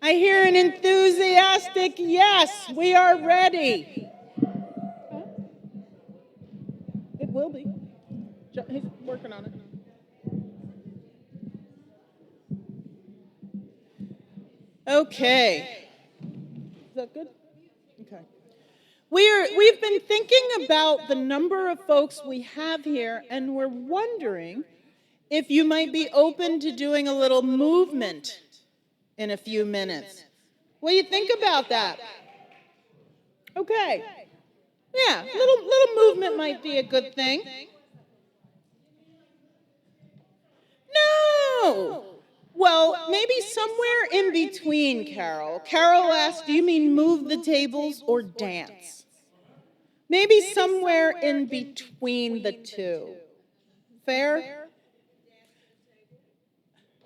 I hear an enthusiastic yes, we are ready. It will be. He's working on it. Okay. Is that good? Okay. We've been thinking about the number of folks we have here, and we're wondering if you might be open to doing a little movement in a few minutes. What do you think about that? Okay. Yeah, little movement might be a good thing. No. Well, maybe somewhere in between, Carol. Carol asked, do you mean move the tables or dance? Maybe somewhere in between the two. Fair?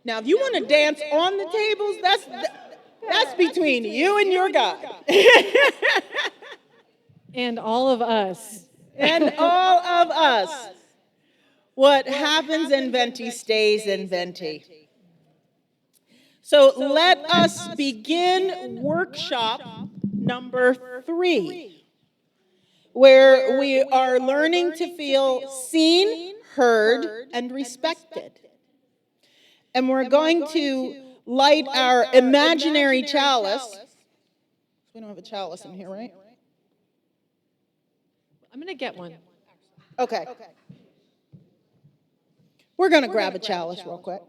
Now, if you want to dance on the tables, that's between you and your God. And all of us. And all of us. What happens in Venti stays in Venti. So let us begin workshop number 3, where we are learning to feel seen, heard, and respected. And we're going to light our imaginary chalice. We don't have a chalice in here, right? I'm going to get one. Okay. We're going to grab a chalice real quick.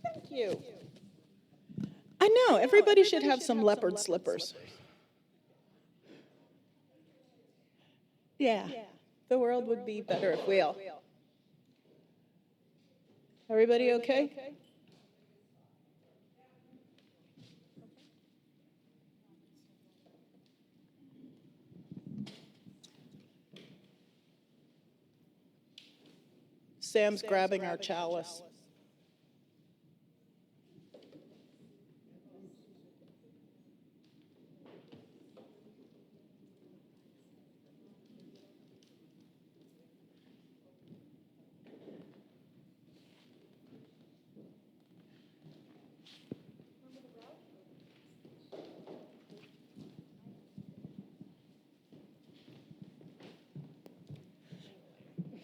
Thank you. I know, everybody should have some leopard slippers. Yeah, the world would be better if we all. Everybody okay? Sam's grabbing our chalice.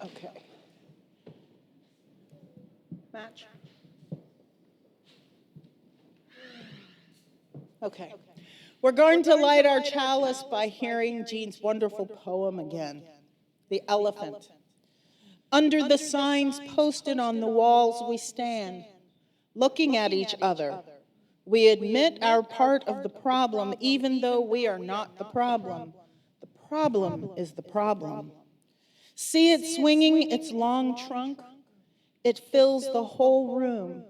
Okay. Match. Okay. We're going to light our chalice by hearing Jean's wonderful poem again, The Elephant. Under the signs posted on the walls we stand, looking at each other. We admit our part of the problem, even though we are not the problem. The problem is the problem. See it swinging its long trunk? It fills the whole room.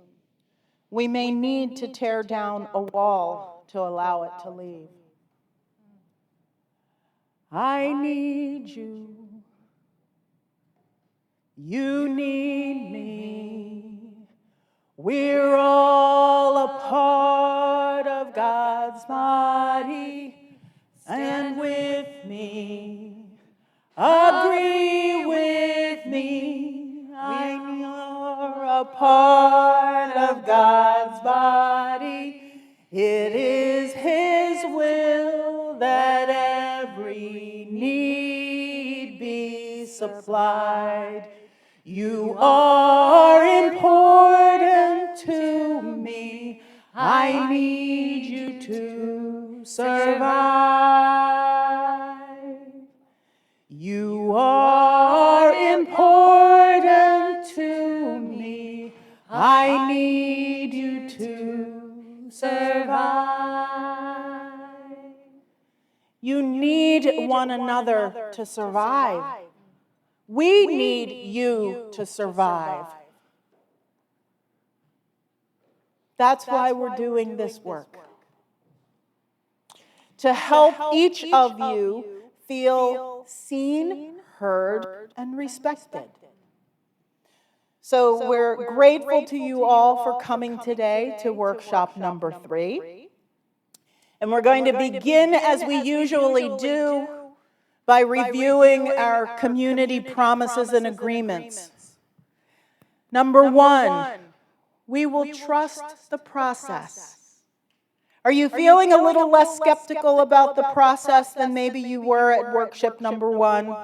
We may need to tear down a wall to allow it to leave. I need you. You need me. We're all a part of God's body. Stand with me. Agree with me. You're a part of God's body. It is His will that every need be supplied. You are important to me. I need you to survive. You are important to me. I need you to survive. You need one another to survive. We need you to survive. That's why we're doing this work. To help each of you feel seen, heard, and respected. So we're grateful to you all for coming today to workshop number 3. And we're going to begin as we usually do by reviewing our community promises and agreements. Number one, we will trust the process. Are you feeling a little less skeptical about the process than maybe you were at workship number one?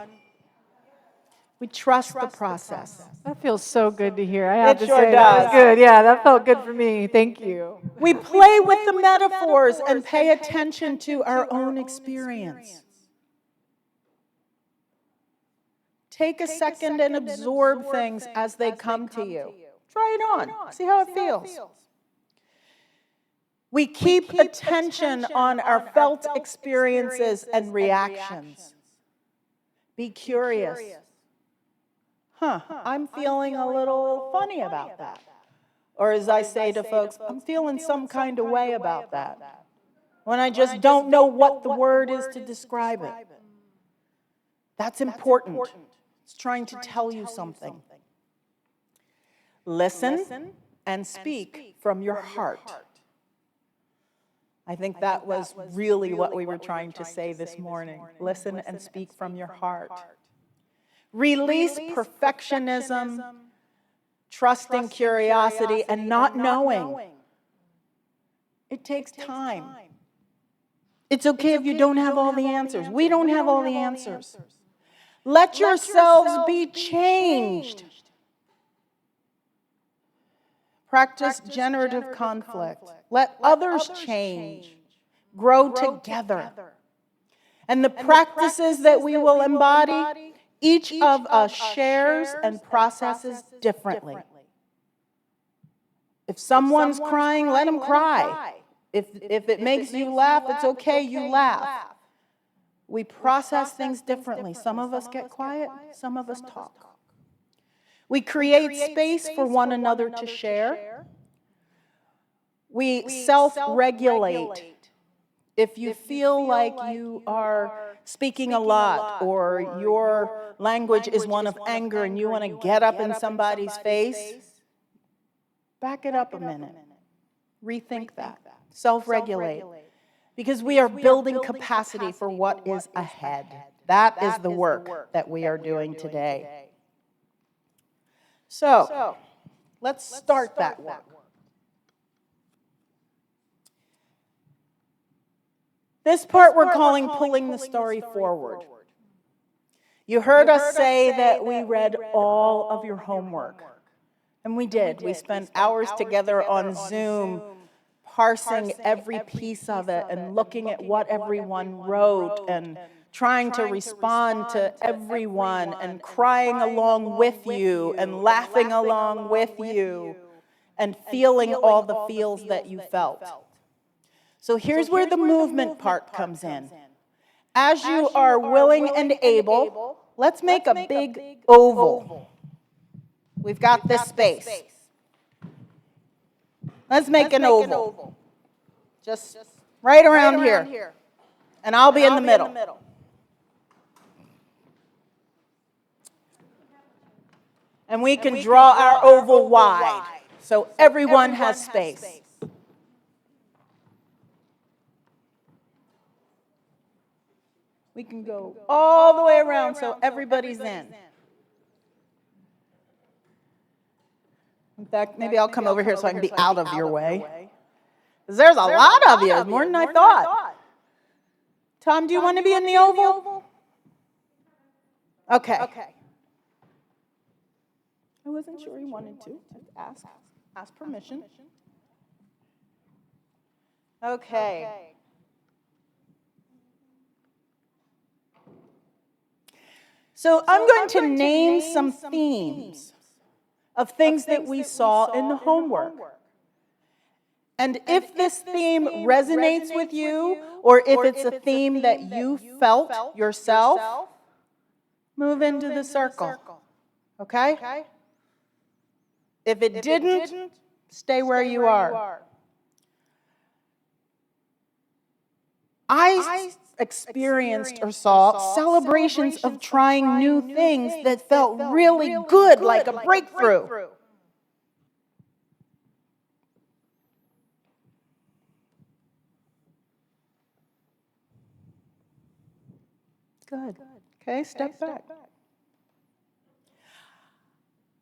We trust the process. That feels so good to hear. I have to sure say, that was good. Yeah, that felt good for me. Thank you. We play with the metaphors and pay attention to our own experience. Take a second and absorb things as they come to you. Try it on. See how it feels. We keep attention on our felt experiences and reactions. Be curious. I'm feeling a little funny about that. Or as I say to folks, I'm feeling some kind of way about that. When I just don't know what the word is to describe it. That's important. It's trying to tell you something. Listen and speak from your heart. I think that was really what we were trying to say this morning. Listen and speak from your heart. Release perfectionism, trusting curiosity, and not knowing. It takes time. It's okay if you don't have all the answers. We don't have all the answers. Let yourselves be changed. Practice generative conflict. Let others change. Grow together. And the practices that we will embody, each of us shares and processes differently. If someone's crying, let them cry. If it makes you laugh, it's okay, you laugh. We process things differently. Some of us get quiet, some of us talk. We create space for one another to share. We self-regulate. If you feel like you are speaking a lot or your language is one of anger and you want to get up in somebody's face, back it up a minute. Rethink that. Self-regulate. Because we are building capacity for what is ahead. That is the work that we are doing today. So, let's start that work. This part we're calling pulling the story forward. You heard us say that we read all of your homework. And we did. We spent hours together on Zoom parsing every piece of it and looking at what everyone wrote and trying to respond to everyone and crying along with you and laughing along with you and feeling all the feels that you felt. So here's where the movement part comes in. As you are willing and able, let's make a big oval. We've got this space. Let's make an oval. Just right around here. And I'll be in the middle. And we can draw our oval wide so everyone has space. We can go all the way around so everybody's in. In fact, maybe I'll come over here so I can be out of your way. Because there's a lot of you, more than I thought. Tom, do you want to be in the oval? Okay. I wasn't sure he wanted to. Ask permission. Okay. So I'm going to name some themes of things that we saw in the homework. And if this theme resonates with you, or if it's a theme that you felt yourself, move into the circle. Okay? If it didn't, stay where you are. I experienced or saw celebrations of trying new things that felt really good, like a breakthrough. Good. Okay, step back.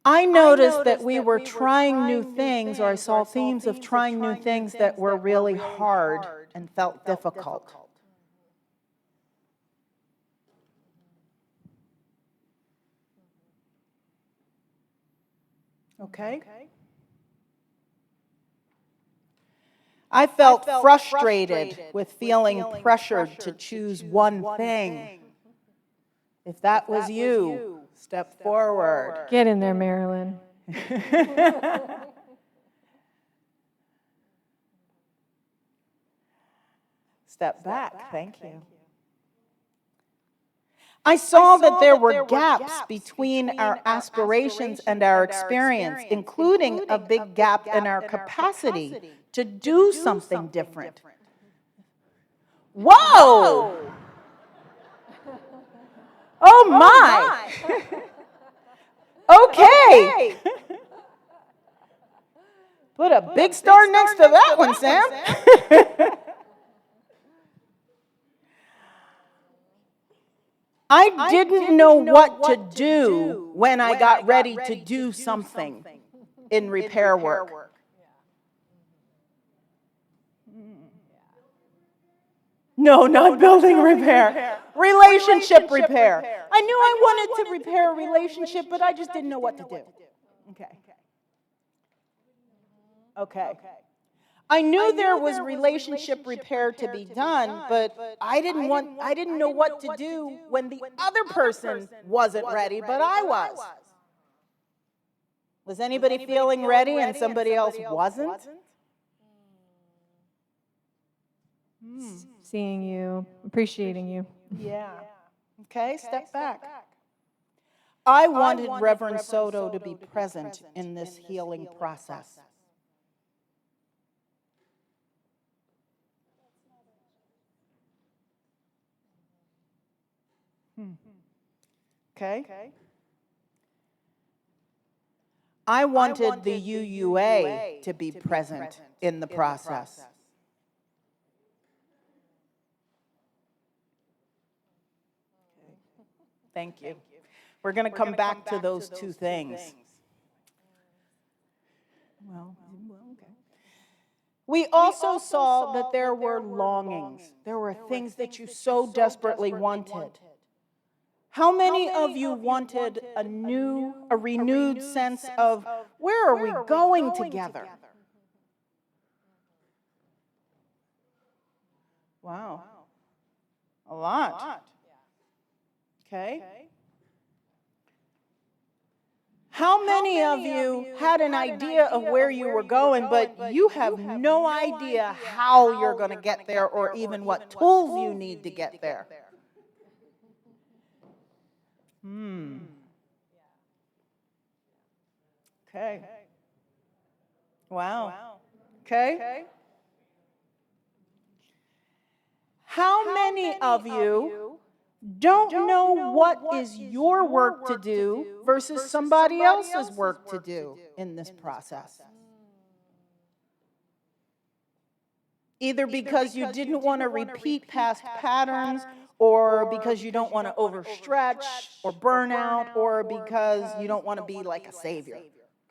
I noticed that we were trying new things, or I saw themes of trying new things that were really hard and felt difficult. Okay? I felt frustrated with feeling pressured to choose one thing. If that was you, step forward. Get in there, Marilyn. Step back, thank you. I saw that there were gaps between our aspirations and our experience, including a big gap in our capacity to do something different. Whoa! Oh my! Okay. Put a big star next to that one, Sam. I didn't know what to do when I got ready to do something in repair work. No, not building repair. Relationship repair. I knew I wanted to repair a relationship, but I just didn't know what to do. Okay. I knew there was relationship repair to be done, but I didn't know what to do when the other person wasn't ready, but I was. Was anybody feeling ready and somebody else wasn't? Seeing you, appreciating you. Yeah. Okay, step back. I wanted Reverend Soto to be present in this healing process. Okay? I wanted the UUA to be present in the process. Thank you. We're going to come back to those two things. Well, okay. We also saw that there were longings. There were things that you so desperately wanted. How many of you wanted a renewed sense of where are we going together? Wow. A lot. Okay. How many of you had an idea of where you were going, but you have no idea how you're going to get there or even what tools you need to get there? Okay. Wow. Okay. How many of you don't know what is your work to do versus somebody else's work to do in this process? Either because you didn't want to repeat past patterns, or because you don't want to overstretch or burn out, or because you don't want to be like a savior.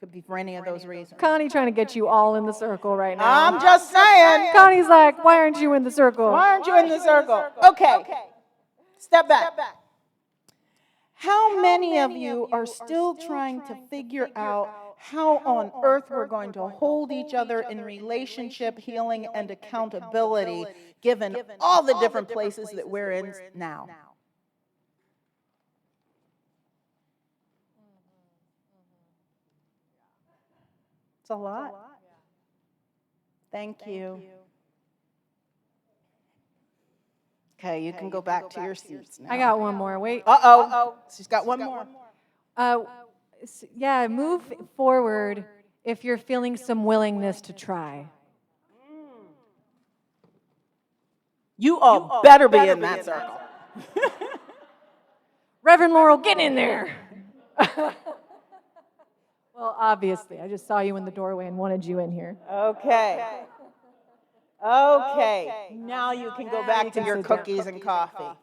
Could be for any of those reasons. Connie trying to get you all in the circle right now. I'm just saying. Connie's like, why aren't you in the circle? Why aren't you in the circle? Okay. Step back. How many of you are still trying to figure out how on earth we're going to hold each other in relationship, healing, and accountability, given all the different places that we're in now? It's a lot. Thank you. Okay, you can go back to your seats now. I got one more. Wait. Uh-oh. She's got one more. Yeah, move forward if you're feeling some willingness to try. You all better be in that circle. Reverend Laurel, get in there. Well, obviously, I just saw you in the doorway and wanted you in here. Okay. Now you can go back to your cookies and coffee.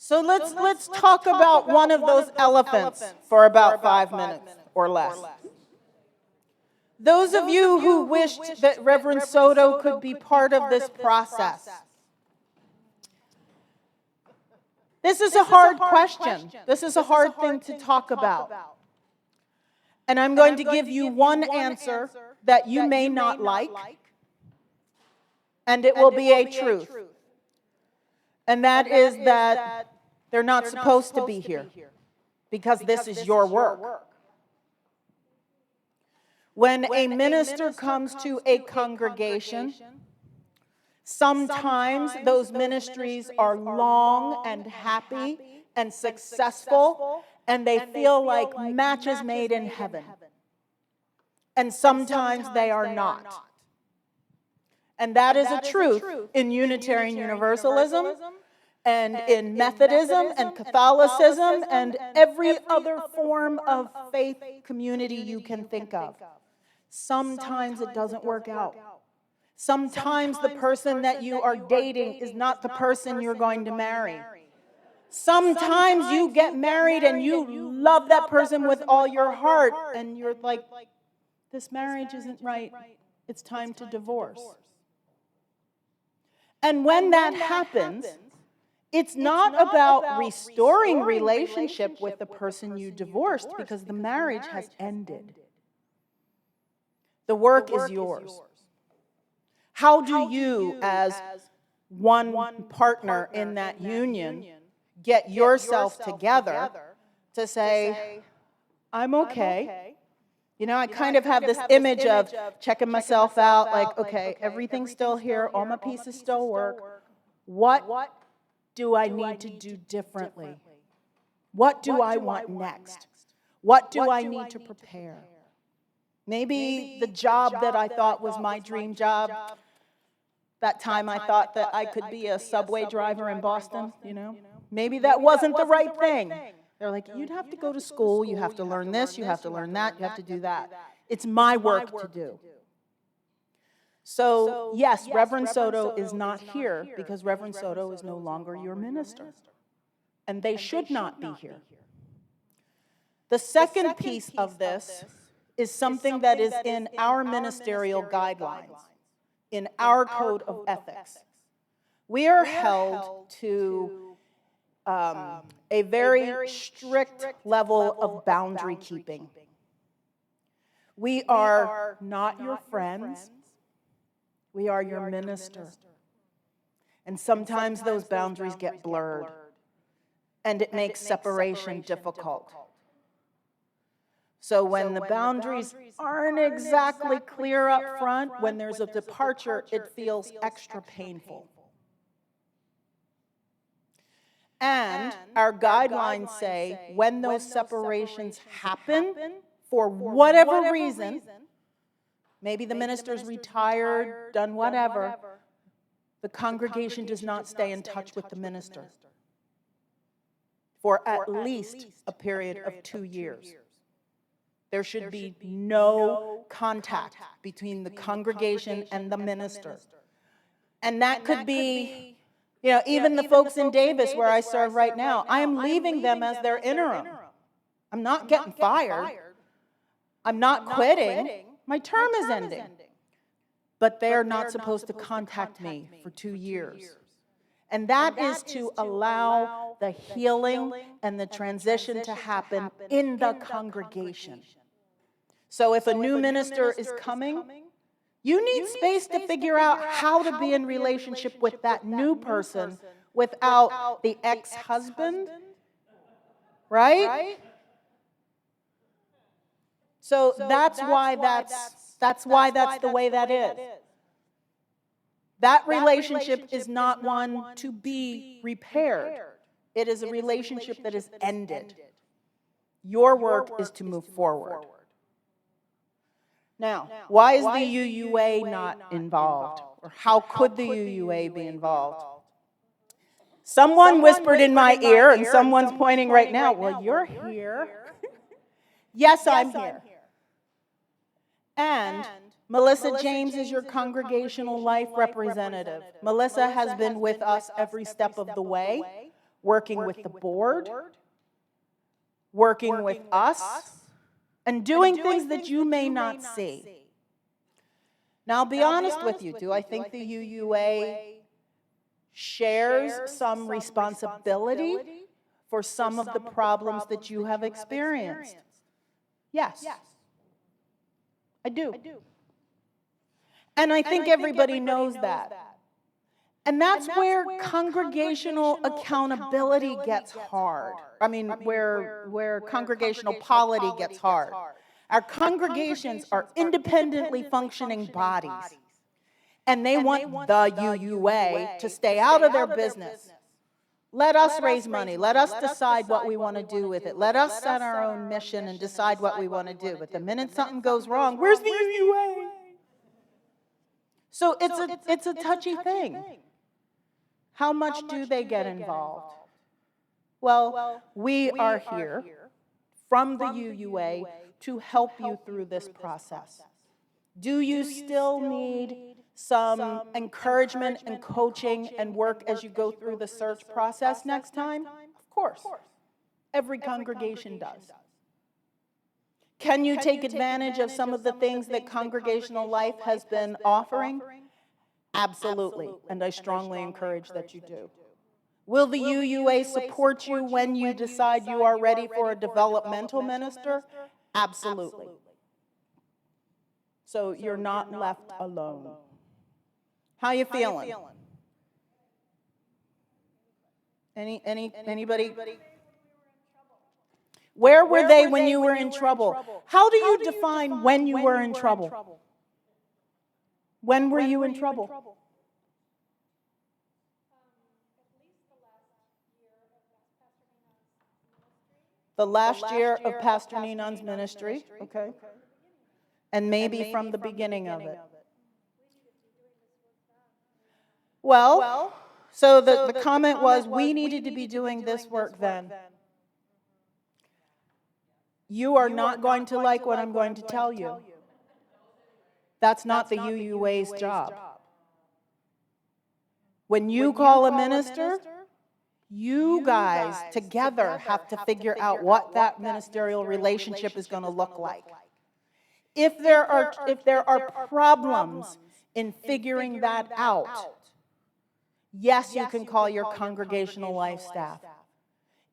So let's talk about one of those elephants for about 5 minutes or less. Those of you who wished that Reverend Soto could be part of this process. This is a hard question. This is a hard thing to talk about. And I'm going to give you one answer that you may not like, and it will be a truth. And that is that they're not supposed to be here because this is your work. When a minister comes to a congregation, sometimes those ministries are long and happy and successful, and they feel like matches made in heaven. And sometimes they are not. And that is a truth in Unitarian Universalism, and in Methodism and Catholicism and every other form of faith community you can think of. Sometimes it doesn't work out. Sometimes the person that you are dating is not the person you're going to marry. Sometimes you get married and you love that person with all your heart, and you're like, this marriage isn't right. It's time to divorce. And when that happens, it's not about restoring relationship with the person you divorced, because the marriage has ended. The work is yours. How do you, as one partner in that union, get yourself together to say, I'm okay? You know, I kind of have this image of checking myself out, like, okay, everything's still here, all my pieces still work. What do I need to do differently? What do I want next? What do I need to prepare? Maybe the job that I thought was my dream job, that time I thought that I could be a subway driver in Boston, you know? Maybe that wasn't the right thing. They're like, you'd have to go to school, you have to learn this, you have to learn that, you have to do that. It's my work to do. So, yes, Reverend Soto is not here because Reverend Soto is no longer your minister. And they should not be here. The second piece of this is something that is in our ministerial guidelines, in our code of ethics. We are held to a very strict level of boundary keeping. We are not your friends. We are your minister. And sometimes those boundaries get blurred, and it makes separation difficult. So when the boundaries aren't exactly clear up front, when there's a departure, it feels extra painful. And our guidelines say when those separations happen, for whatever reason, maybe the minister's retired, done whatever, the congregation does not stay in touch with the minister for at least a period of 2 years. There should be no contact between the congregation and the minister. And that could be, you know, even the folks in Davis where I serve right now, I am leaving them as their interim. I'm not getting fired. I'm not quitting. My term is ending. But they are not supposed to contact me for 2 years. And that is to allow the healing and the transition to happen in the congregation. So if a new minister is coming, you need space to figure out how to be in relationship with that new person without the ex-husband, right? So that's why that's the way that is. That relationship is not one to be repaired. It is a relationship that is ended. Your work is to move forward. Now, why is the UUA not involved? Or how could the UUA be involved? Someone whispered in my ear, and someone's pointing right now, well, you're here. Yes, I'm here. And Melissa James is your congregational life representative. Melissa has been with us every step of the way. working with the board, working with us, and doing things that you may not see. Now, I'll be honest with you. Do I think the UUA shares some responsibility for some of the problems that you have experienced? Yes, I do. And I think everybody knows that. And that's where congregational accountability gets hard. I mean, where congregational polity gets hard. Our congregations are independently functioning bodies. And they want the UUA to stay out of their business. Let us raise money. Let us decide what we want to do with it. Let us set our own mission and decide what we want to do. But the minute something goes wrong, where's the UUA? So it's a touchy thing. How much do they get involved? Well, we are here from the UUA to help you through this process. Do you still need some encouragement and coaching and work as you go through the search process next time? Of course. Every congregation does. Can you take advantage of some of the things that congregational life has been offering? Absolutely, and I strongly encourage that you do. Will the UUA support you when you decide you are ready for a developmental minister? Absolutely. So you're not left alone. How you feeling? Anybody? Where were they when you were in trouble? How do you define when you were in trouble? When were you in trouble? The last year of Pastor Ninan's ministry, okay. And maybe from the beginning of it. Well, so the comment was, we needed to be doing this work then. You are not going to like what I'm going to tell you. That's not the UUA's job. When you call a minister, you guys together have to figure out what that ministerial relationship is going to look like. If there are problems in figuring that out, yes, you can call your congregational life staff.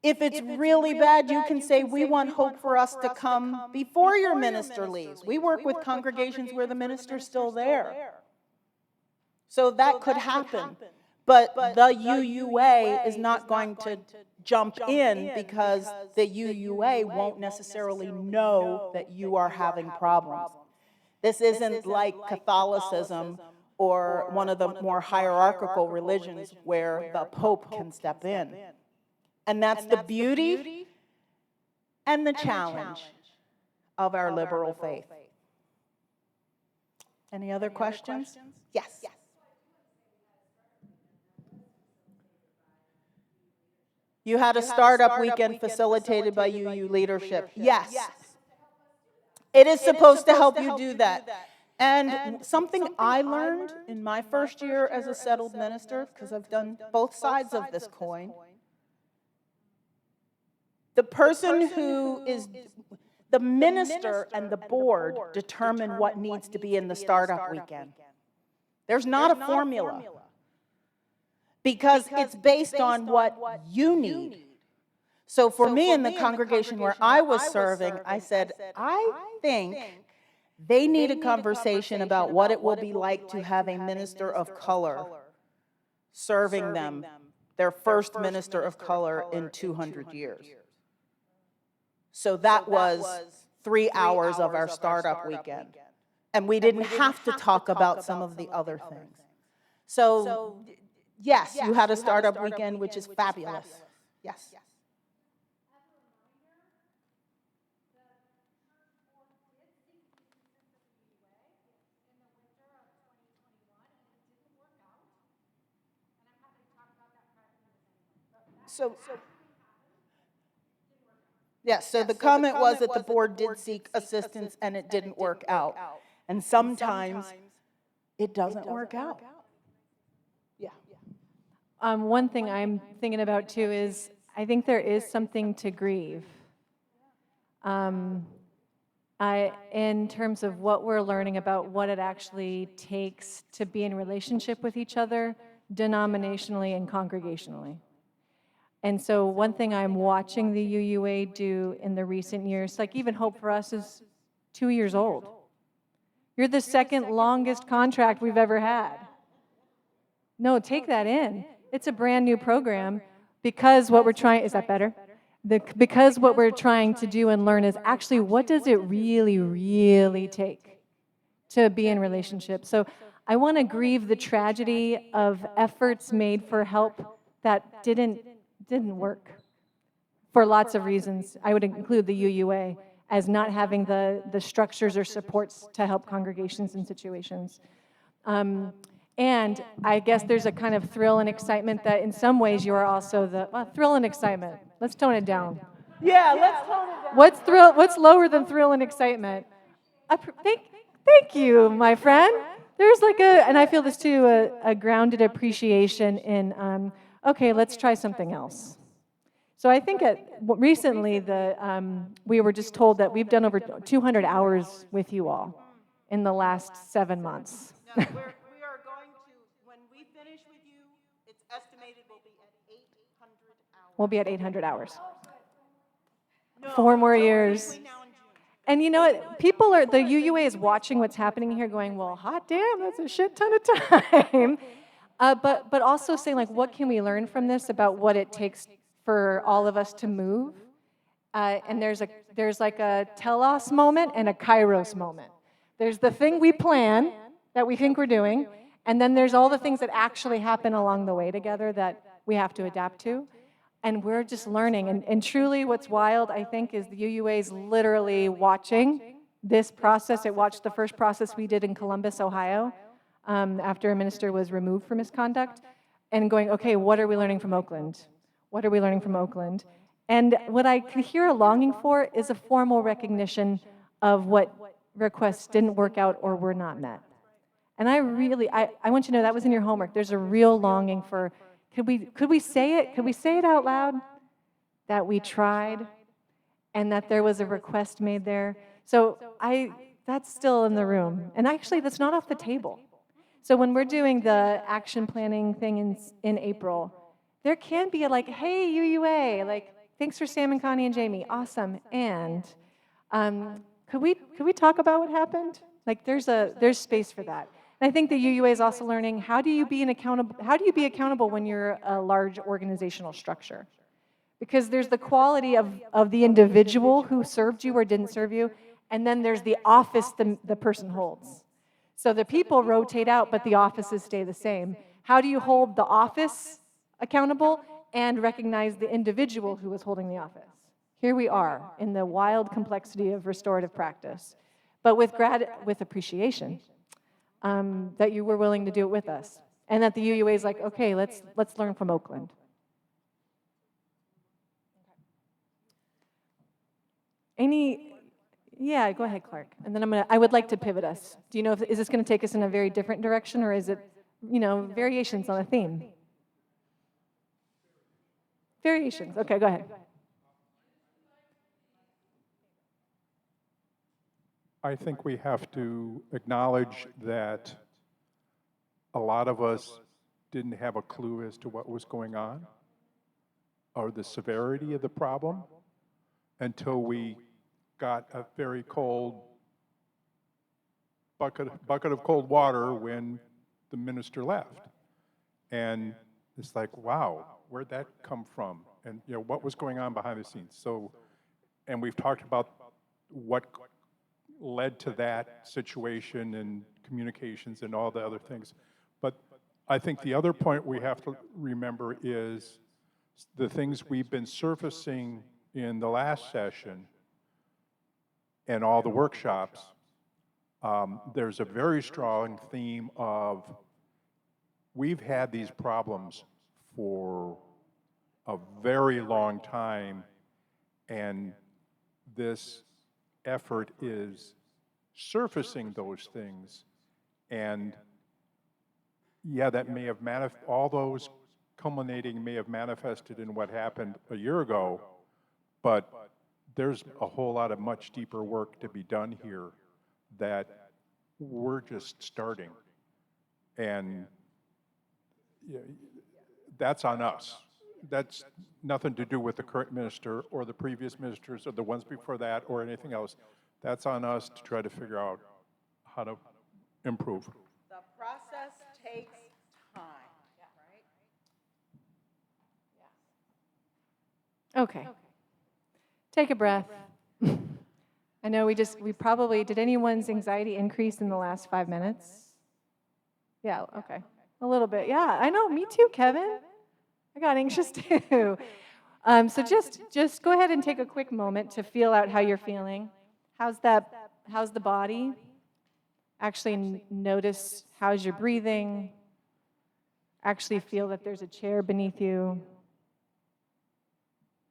If it's really bad, you can say, we want Hope for Us to come before your minister leaves. We work with congregations where the minister's still there. So that could happen. But the UUA is not going to jump in because the UUA won't necessarily know that you are having problems. This isn't like Catholicism or one of the more hierarchical religions where the Pope can step in. And that's the beauty and the challenge of our liberal faith. Any other questions? Yes. You had a startup weekend facilitated by UU leadership. Yes. It is supposed to help you do that. And something I learned in my first year as a settled minister, because I've done both sides of this coin, the person who is the minister and the board determine what needs to be in the startup weekend. There's not a formula. Because it's based on what you need. So for me in the congregation where I was serving, I said, I think they need a conversation about what it will be like to have a minister of color serving them, their first minister of color in 200 years. So that was 3 hours of our startup weekend. And we didn't have to talk about some of the other things. So yes, you had a startup weekend, which is fabulous. Yes. So the comment was that the board did seek assistance and it didn't work out. And sometimes it doesn't work out. Yeah. One thing I'm thinking about too is I think there is something to grieve. In terms of what we're learning about what it actually takes to be in relationship with each other, denominationally and congregationally. And so one thing I'm watching the UUA do in the recent years, like even Hope for Us is 2 years old. You're the second longest contract we've ever had. No, take that in. It's a brand new program because what we're trying, is that better? Because what we're trying to do and learn is actually what does it really, really take to be in relationship. So I want to grieve the tragedy of efforts made for help that didn't work for lots of reasons. I would include the UUA as not having the structures or supports to help congregations in situations. And I guess there's a kind of thrill and excitement that in some ways you are also thrill and excitement. Let's tone it down. Yeah, let's tone it down. What's lower than thrill and excitement? Thank you, my friend. There's like and I feel this too, a grounded appreciation in, okay, let's try something else. So I think recently we were just told that we've done over 200 hours with you all in the last 7 months. No, we are going to, when we finish with you, it's estimated we'll be at 800 hours. We'll be at 800 hours. No, 4 more years. between now and June. And you know what? The UUA is watching what's happening here going, well, hot damn, that's a shit ton of time. But also saying, like, what can we learn from this about what it takes for all of us to move? And there's like a telos moment and a kairos moment. There's the thing we plan that we think we're doing, and then there's all the things that actually happen along the way together that we have to adapt to. And we're just learning. And truly what's wild, I think, is the UUA is literally watching this process. It watched the first process we did in Columbus, Ohio, after a minister was removed for misconduct, and going, okay, what are we learning from Oakland? What are we learning from Oakland? And what I can hear a longing for is a formal recognition of what requests didn't work out or were not met. And I want you to know that was in your homework. There's a real longing for, could we say it? Could we say it out loud? That we tried and that there was a request made there. So that's still in the room. And actually, that's not off the table. So when we're doing the action planning thing in April, there can be a like, hey, UUA, like, thanks for Sam and Connie and Jamie, awesome. And could we talk about what happened? Like, there's space for that. And I think the UUA is also learning how do you be accountable when you're a large organizational structure? Because there's the quality of the individual who served you or didn't serve you, and then there's the office the person holds. So the people rotate out, but the offices stay the same. How do you hold the office accountable and recognize the individual who is holding the office? Here we are in the wild complexity of restorative practice, but with appreciation that you were willing to do it with us, and that the UUA is like, okay, let's learn from Oakland. Yeah, go ahead, Clark. And then I would like to pivot us. Do you know is this going to take us in a very different direction, or is it, variations on a theme? Variations. Okay, go ahead. I think we have to acknowledge that a lot of us didn't have a clue as to what was going on or the severity of the problem until we got a very cold bucket of cold water when the minister left. And it's like, wow, where'd that come from? And what was going on behind the scenes? So, and we've talked about what led to that situation and communications and all the other things. But I think the other point we have to remember is the things we've been surfacing in the last session and all the workshops. There's a very strong theme of we've had these problems for a very long time, and this effort is surfacing those things. And yeah, that may have all those culminating may have manifested in what happened a year ago, but there's a whole lot of much deeper work to be done here that we're just starting. And that's on us. That's nothing to do with the current minister or the previous ministers or the ones before that or anything else. That's on us to try to figure out how to improve. The process takes time. Okay. Take a breath. I know we probably, did anyone's anxiety increase in the last 5 minutes? Yeah, okay. A little bit. Yeah, I know, me too, Kevin. I got anxious too. So just go ahead and take a quick moment to feel out how you're feeling. How's the body? Actually notice how's your breathing. Actually feel that there's a chair beneath you,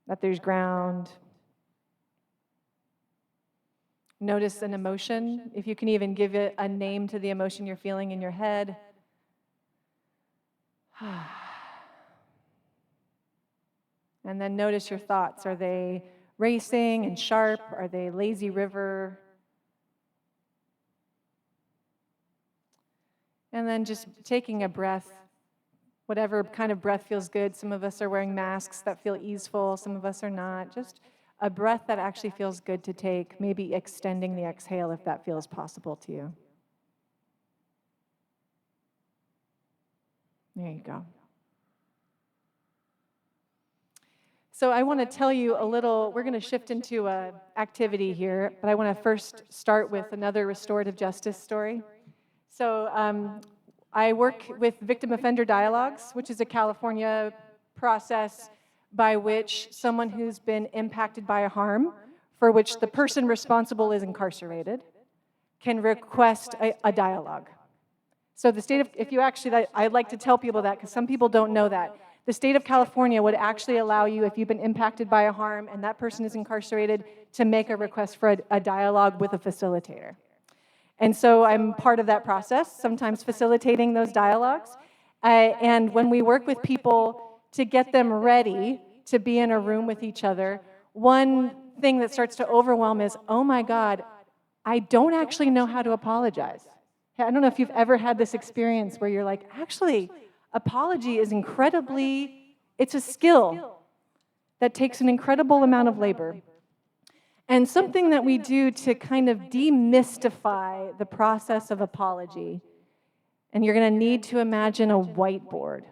that there's ground. Notice an emotion, if you can even give it a name to the emotion you're feeling in your head. And then notice your thoughts. Are they racing and sharp? Are they lazy river? And then just taking a breath, whatever kind of breath feels good. Some of us are wearing masks that feel easeful. Some of us are not. Just a breath that actually feels good to take, maybe extending the exhale if that feels possible to you. There you go. So I want to tell you a little, we're going to shift into an activity here, but I want to first start with another restorative justice story. So I work with victim offender dialogues, which is a California process by which someone who's been impacted by a harm, for which the person responsible is incarcerated, can request a dialogue. So the state of, if you actually, I'd like to tell people that because some people don't know that. The state of California would actually allow you, if you've been impacted by a harm and that person is incarcerated, to make a request for a dialogue with a facilitator. And so I'm part of that process, sometimes facilitating those dialogues. And when we work with people to get them ready to be in a room with each other, one thing that starts to overwhelm is, oh my God, I don't actually know how to apologize. I don't know if you've ever had this experience where you're like, actually, apology is it's a skill that takes an incredible amount of labor. And something that we do to kind of demystify the process of apology, and you're going to need to imagine a whiteboard,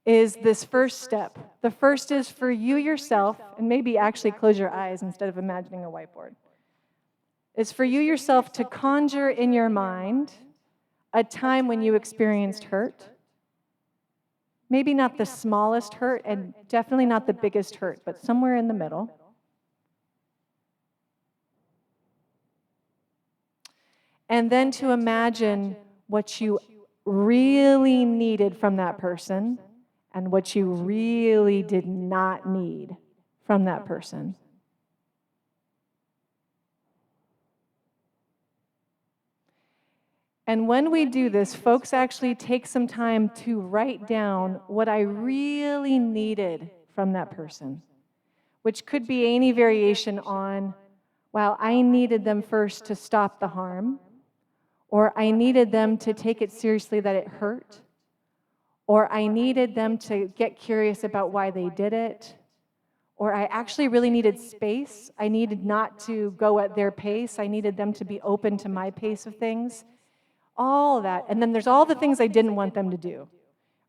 is this first step. The first is for you yourself, and maybe actually close your eyes instead of imagining a whiteboard. It's for you yourself to conjure in your mind a time when you experienced hurt. Maybe not the smallest hurt, and definitely not the biggest hurt, but somewhere in the middle. And then to imagine what you really needed from that person and what you really did not need from that person. And when we do this, folks actually take some time to write down what I really needed from that person, which could be any variation on, well, I needed them first to stop the harm, or I needed them to take it seriously that it hurt, or I needed them to get curious about why they did it, or I actually really needed space. I needed not to go at their pace. I needed them to be open to my pace of things. All that. And then there's all the things I didn't want them to do.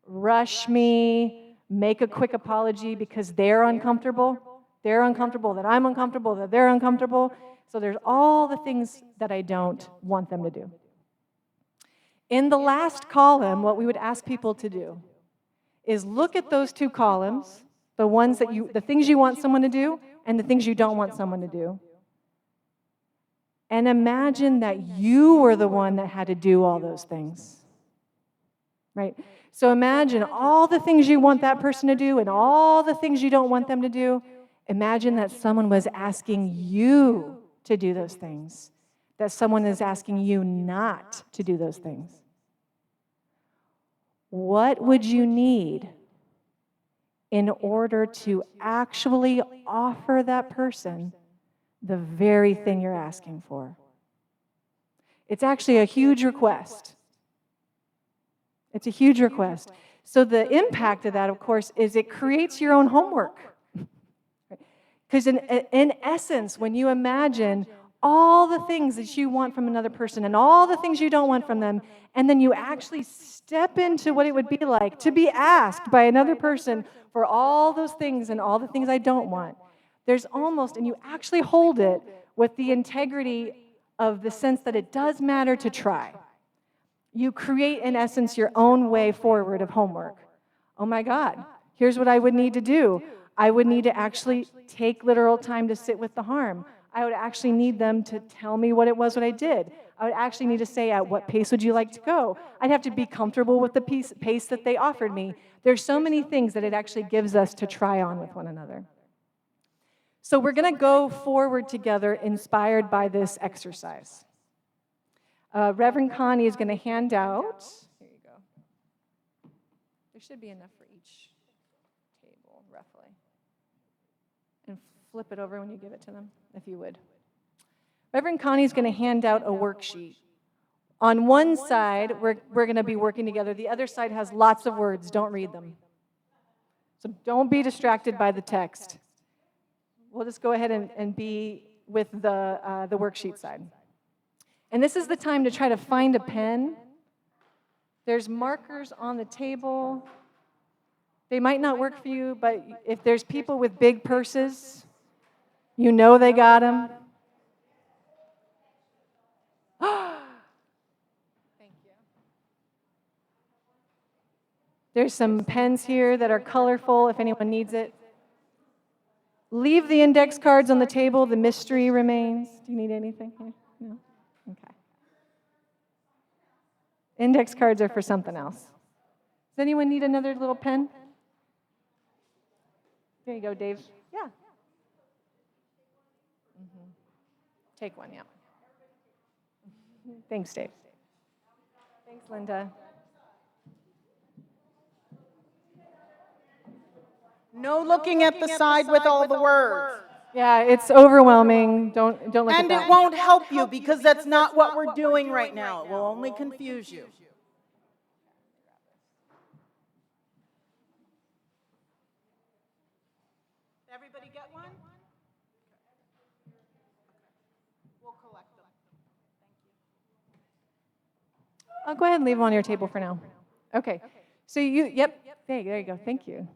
Rush me, make a quick apology because they're uncomfortable. They're uncomfortable that I'm uncomfortable, that they're uncomfortable. So there's all the things that I don't want them to do. In the last column, what we would ask people to do is look at those two columns, the things you want someone to do and the things you don't want someone to do. And imagine that you were the one that had to do all those things, right? So imagine all the things you want that person to do and all the things you don't want them to do. Imagine that someone was asking you to do those things, that someone is asking you not to do those things. what would you need in order to actually offer that person the very thing you're asking for? It's actually a huge request. It's a huge request. So the impact of that, of course, is it creates your own homework. Because in essence, when you imagine all the things that you want from another person and all the things you don't want from them, and then you actually step into what it would be like to be asked by another person for all those things and all the things I don't want, there's almost, and you actually hold it with the integrity of the sense that it does matter to try. You create, in essence, your own way forward of homework. Oh my God, here's what I would need to do. I would need to actually take literal time to sit with the harm. I would actually need them to tell me what it was what I did. I would actually need to say, at what pace would you like to go? I'd have to be comfortable with the pace that they offered me. There's so many things that it actually gives us to try on with one another. So we're going to go forward together inspired by this exercise. Reverend Connie is going to hand out, here you go. There should be enough for each table, roughly. And flip it over when you give it to them, if you would. Reverend Connie is going to hand out a worksheet. On one side, we're going to be working together. The other side has lots of words. Don't read them. So don't be distracted by the text. We'll just go ahead and be with the worksheet side. And this is the time to try to find a pen. There's markers on the table. They might not work for you, but if there's people with big purses, you know they got them. Thank you. There's some pens here that are colorful if anyone needs it. Leave the index cards on the table. The mystery remains. Do you need anything here? No? Okay. Index cards are for something else. Does anyone need another little pen? There you go, Dave. Yeah. Mm-hmm. Take one, yeah. Thanks, Dave. Thanks, Linda. No looking at the side with all the words. Yeah, it's overwhelming. Don't look at And that. it won't help you because that's not what we're doing right now. It will only confuse you. Everybody get one? We'll collect them. I'll go ahead and leave them on your table for now. Okay. So yep, there you go. Thank you.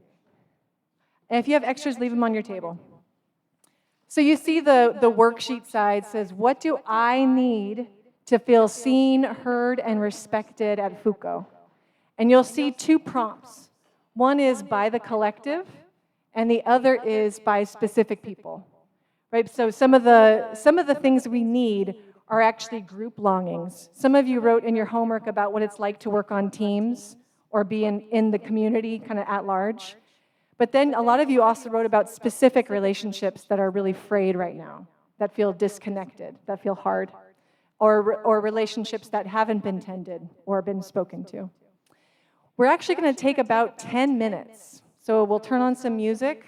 And if you have extras, leave them on your table. So you see the worksheet side says, what do I need to feel seen, heard, and respected at Foucault? And you'll see two prompts. One is by the collective, and the other is by specific people. Right? So some of the things we need are actually group longings. Some of you wrote in your homework about what it's like to work on teams or be in the community kind of at large. But then a lot of you also wrote about specific relationships that are really frayed right now, that feel disconnected, that feel hard, or relationships that haven't been tended or been spoken to. We're actually going to take about 10 minutes. So we'll turn on some music.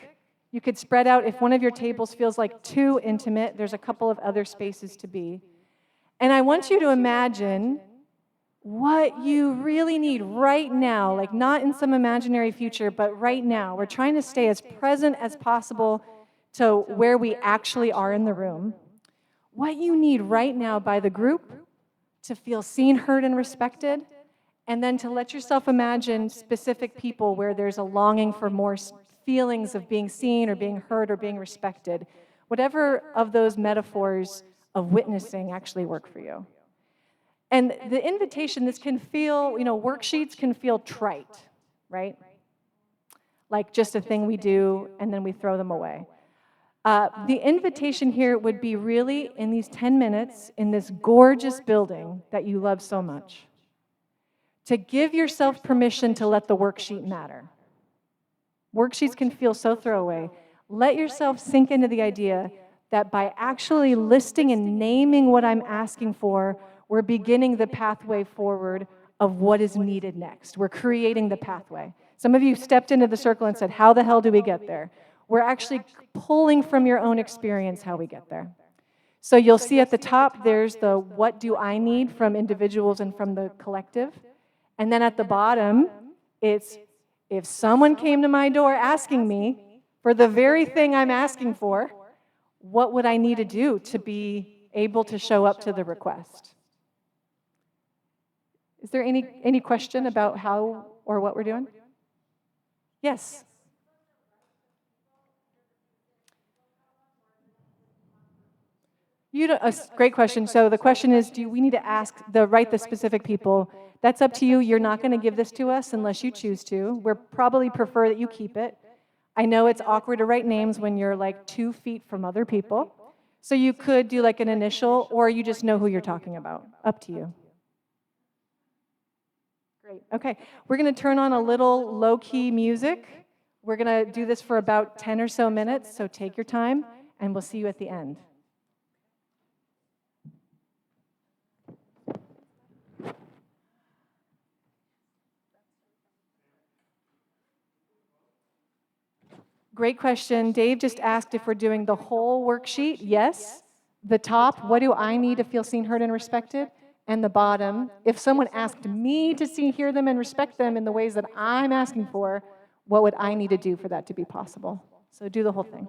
You could spread out. If one of your tables feels like too intimate, there's a couple of other spaces to be. And I want you to imagine what you really need right now, like not in some imaginary future, but right now. We're trying to stay as present as possible to where we actually are in the room. What you need right now by the group to feel seen, heard, and respected, and then to let yourself imagine specific people where there's a longing for more feelings of being seen or being heard or being respected. Whatever of those metaphors of witnessing actually work for you. And the invitation, this can feel, worksheets can feel trite, right? Like just a thing we do and then we throw them away. The invitation here would be really in these 10 minutes in this gorgeous building that you love so much, to give yourself permission to let the worksheet matter. Worksheets can feel so throwaway. Let yourself sink into the idea that by actually listing and naming what I'm asking for, we're beginning the pathway forward of what is needed next. We're creating the pathway. Some of you stepped into the circle and said, how the hell do we get there? We're actually pulling from your own experience how we get there. So you'll see at the top, there's the what do I need from individuals and from the collective. And then at the bottom, it's if someone came to my door asking me for the very thing I'm asking for, what would I need to do to be able to show up to the request? Is there any question about how or what we're doing? Yes. Great question. So the question is, do we need to ask the specific people? That's up to you. You're not going to give this to us unless you choose to. We'll probably prefer that you keep it. I know it's awkward to write names when you're like 2 feet from other people. So you could do like an initial, or you just know who you're talking about. Up to you. Great. Okay. We're going to turn on a little low-key music. We're going to do this for about 10 or so minutes, so take your time, and we'll see you at the end. Great question. Dave just asked if we're doing the whole worksheet. Yes. The top, what do I need to feel seen, heard, and respected? And the bottom, if someone asked me to see, hear them, and respect them in the ways that I'm asking for, what would I need to do for that to be possible? So do the whole thing.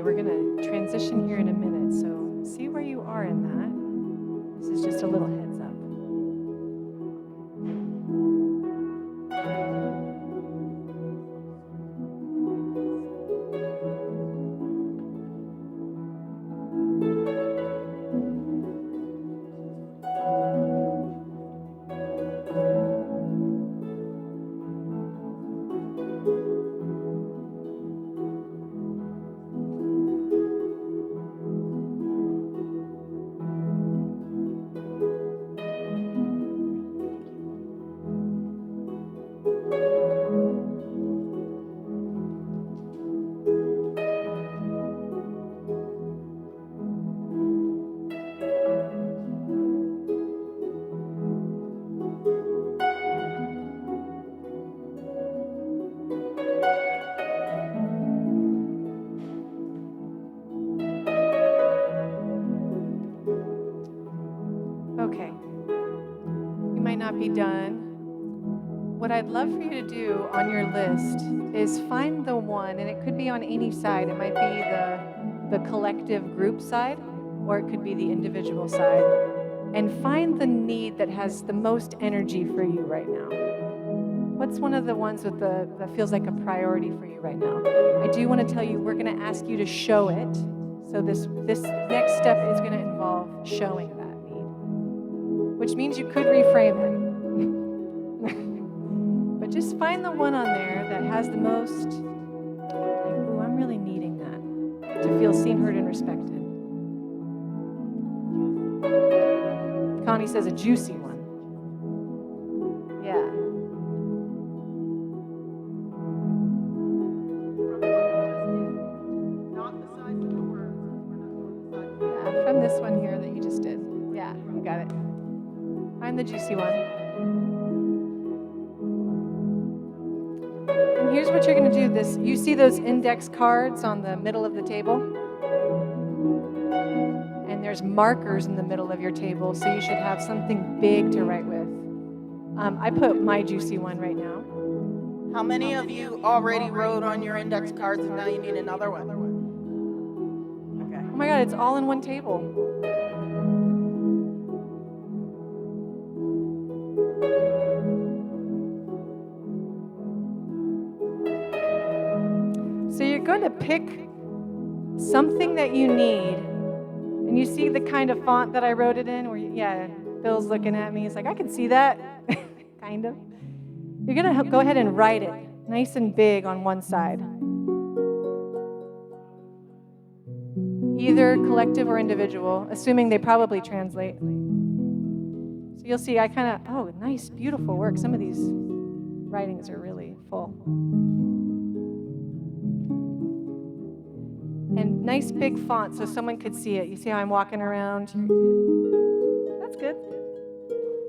we're going to transition here in a minute, so see where you are in that. This is just a little heads up. Okay, you might not be done. What I'd love for you to do on your list is find the one, and it could be on any side. It might be the collective group side, or it could be the individual side. And find the need that has the most energy for you right now. What's one of the ones with that feels like a priority for you right now? I do want to tell you, we're going to ask you to show it. So this next step is going to involve showing that need, which means you could reframe it. But just find the one on there that has the most, like, ooh, I'm really needing that, to feel seen, heard, and respected. Connie says a juicy one. Yeah. Not the size of the words. We're not going the size. Yeah, from this one here that you just did. Yeah, you got it. Find the juicy one. And here's what you're going to do. You see those index cards on the middle of the table? And there's markers in the middle of your table, so you should have something big to write with. I put my juicy one right now. How many of you already wrote on your index cards and now you need another one? Okay. Oh my God, it's all in one table. So you're going to pick something that you need. And you see the kind of font that I wrote it in? Yeah, Bill's looking at me. He's like, I can see that. Kind of. You're going to go ahead and write it nice and big on one side. Either collective or individual, assuming they probably translate. So you'll see oh, nice, beautiful work. Some of these writings are really full. And nice big font so someone could see it. You see how I'm walking around? That's good,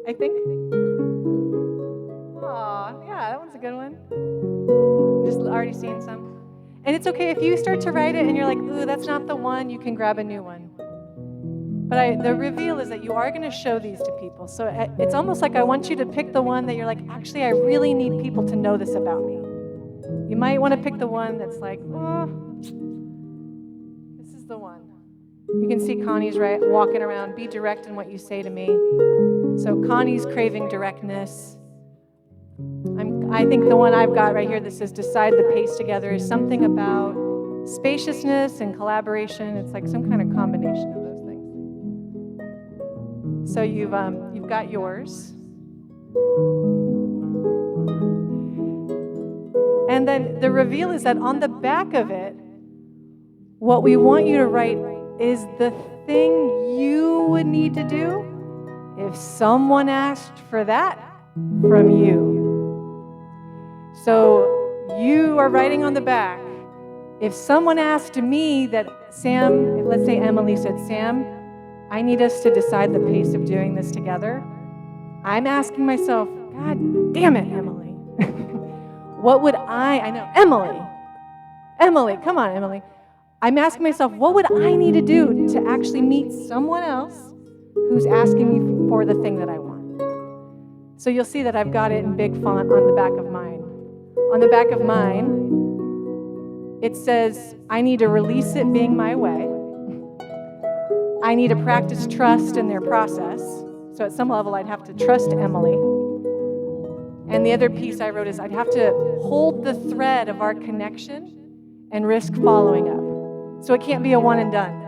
I think. Aw, yeah, that one's a good one. Just already seen some. And it's okay if you start to write it and you're like, ooh, that's not the one, you can grab a new one. But the reveal is that you are going to show these to people. So it's almost like I want you to pick the one that you're like, actually, I really need people to know this about me. You might want to pick the one that's like, oh, the one. You can see Connie's walking around. Be direct in what you say to me. So Connie's craving directness. I think the one I've got right here that says decide the pace together is something about spaciousness and collaboration. It's like some kind of combination of those things. So you've got yours. And then the reveal is that on the back of it, what we want you to write is the thing you would need to do if someone asked for that from you. So you are writing on the back, if someone asked me that Sam, let's say Emily said, Sam, I need us to decide the pace of doing this together. I'm asking myself, God damn it, Emily. What would I know, Emily, come on, Emily. I'm asking myself, what would I need to do to actually meet someone else who's asking me for the thing that I want? So you'll see that I've got it in big font on the back of mine. On the back of mine, it says, I need to release it being my way. I need to practice trust in their process. So at some level, I'd have to trust Emily. And the other piece I wrote is I'd have to hold the thread of our connection and risk following up. So it can't be a one and done.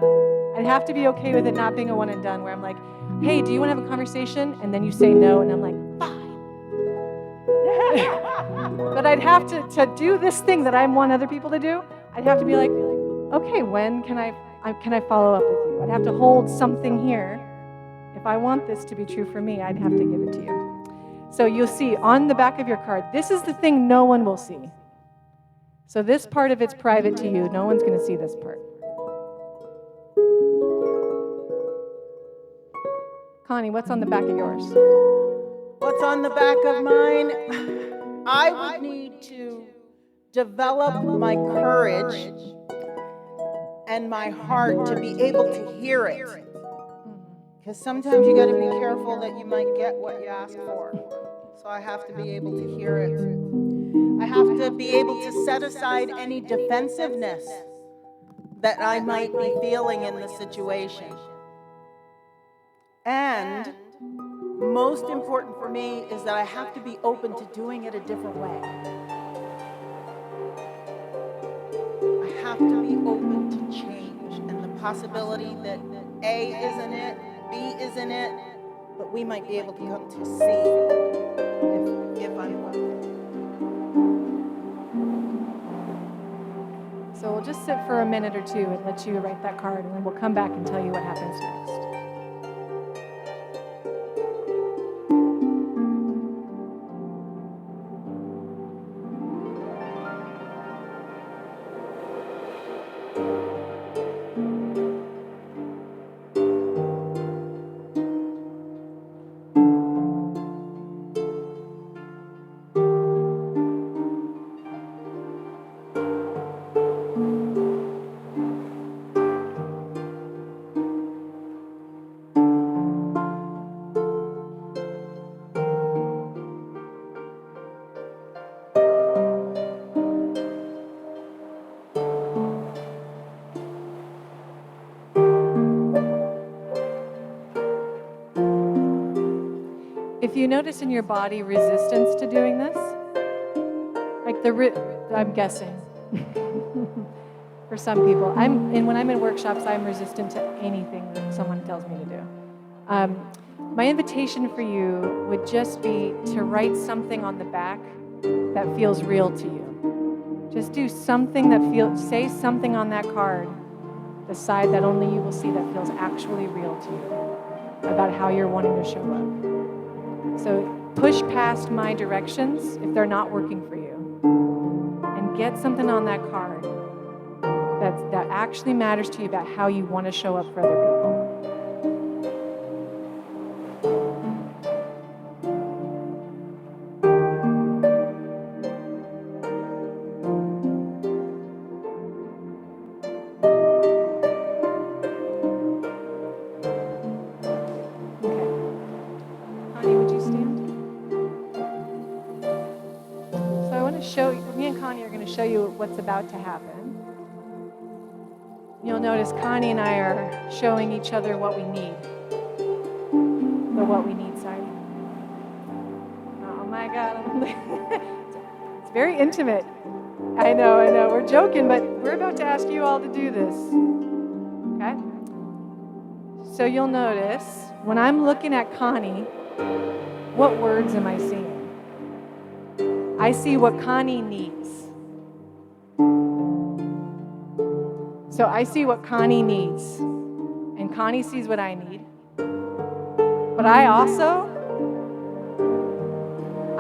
I'd have to be okay with it not being a one and done, where I'm like, hey, do you want to have a conversation? And then you say no, and I'm like, fine. But I'd have to do this thing that I want other people to do. I'd have to be like, okay, when can I follow up with you? I'd have to hold something here. If I want this to be true for me, I'd have to give it to you. So you'll see on the back of your card, this is the thing no one will see. So this part of it's private to you. No one's going to see this part. Connie, what's on the back of yours? What's on the back of mine? I would need to develop my courage and my heart to be able to hear it. Because sometimes you got to be careful that you might get what you ask for. So I have to be able to hear it. I have to be able to set aside any defensiveness that I might be feeling in the situation. And most important for me is that I have to be open to doing it a different way. I have to be open to change and the possibility that A isn't it, B isn't it, but we might be able to come to C if I'm open. So we'll just sit for a minute or two and let you write that card, and then we'll come back and tell you what happens next. If you notice in your body resistance to doing this, like I'm guessing, for some people, when I'm in workshops, I'm resistant to anything that someone tells me to do. My invitation for you would just be to write something on the back that feels real to you. Just do something say something on that card, the side that only you will see that feels actually real to you, about how you're wanting to show up. So push past my directions if they're not working for you, and get something on that card that actually matters to you about how you want to show up for other people. Show you what's about to happen. You'll notice Connie and I are showing each other what we need. The what we need side. Oh my God. It's very intimate. I know. We're joking, but we're about to ask you all to do this. Okay? So you'll notice when I'm looking at Connie, what words am I seeing? I see what Connie needs. So I see what Connie needs, and Connie sees what I need. But I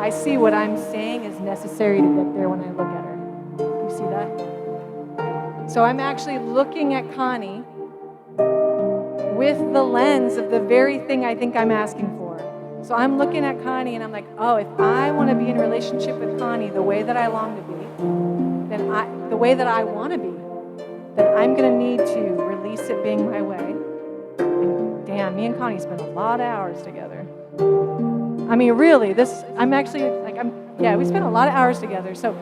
see what I'm saying is necessary to get there when I look at her. You see that? So I'm actually looking at Connie with the lens of the very thing I think I'm asking for. So I'm looking at Connie and I'm like, oh, if I want to be in a relationship with Connie the way that I long to be, then the way that I want to be, then I'm going to need to release it being my way. And damn, me and Connie spent a lot of hours together. I mean, really, we spent a lot of hours together. So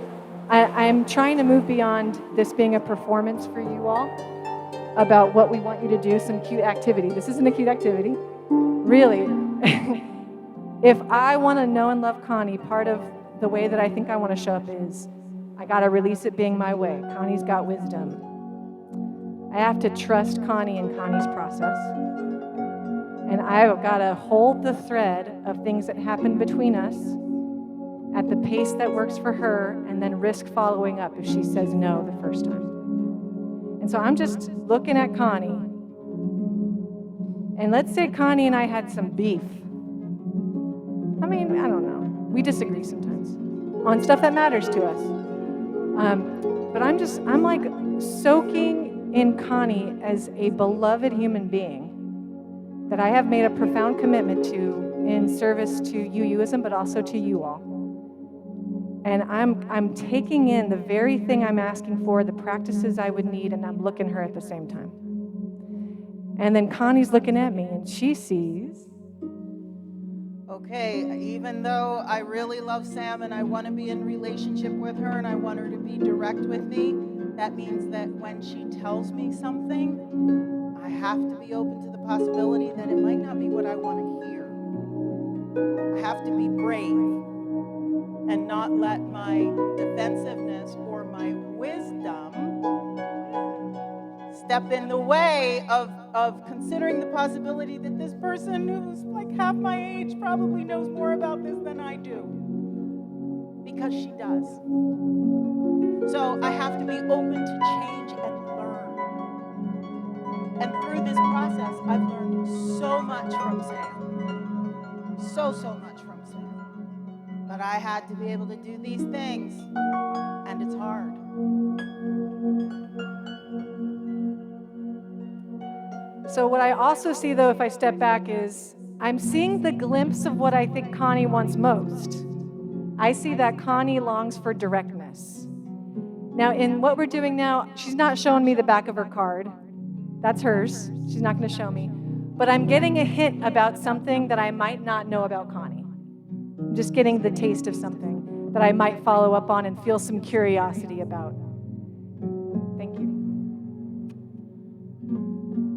I'm trying to move beyond this being a performance for you all about what we want you to do, some cute activity. This isn't a cute activity. Really. If I want to know and love Connie, part of the way that I think I want to show up is I got to release it being my way. Connie's got wisdom. I have to trust Connie and Connie's process. And I've got to hold the thread of things that happen between us at the pace that works for her, and then risk following up if she says no the first time. And so I'm just looking at Connie. And let's say Connie and I had some beef. I mean, I don't know. We disagree sometimes on stuff that matters to us. But I'm like soaking in Connie as a beloved human being that I have made a profound commitment to in service to UUism, but also to you all. And I'm taking in the very thing I'm asking for, the practices I would need, and I'm looking at her at the same time. And then Connie's looking at me, and she sees, okay, even though I really love Sam and I want to be in relationship with her and I want her to be direct with me, that means that when she tells me something, I have to be open to the possibility that it might not be what I want to hear. I have to be brave and not let my defensiveness or my wisdom step in the way of considering the possibility that this person who's like half my age probably knows more about this than I do. Because she does. So I have to be open to change and learn. And through this process, I've learned so much from Sam. So much from Sam. But I had to be able to do these things, and it's hard. So what I also see, though, if I step back, is I'm seeing the glimpse of what I think Connie wants most. I see that Connie longs for directness. Now, in what we're doing now, she's not showing me the back of her card. That's hers. She's not going to show me. But I'm getting a hint about something that I might not know about Connie. I'm just getting the taste of something that I might follow up on and feel some curiosity about. Thank you.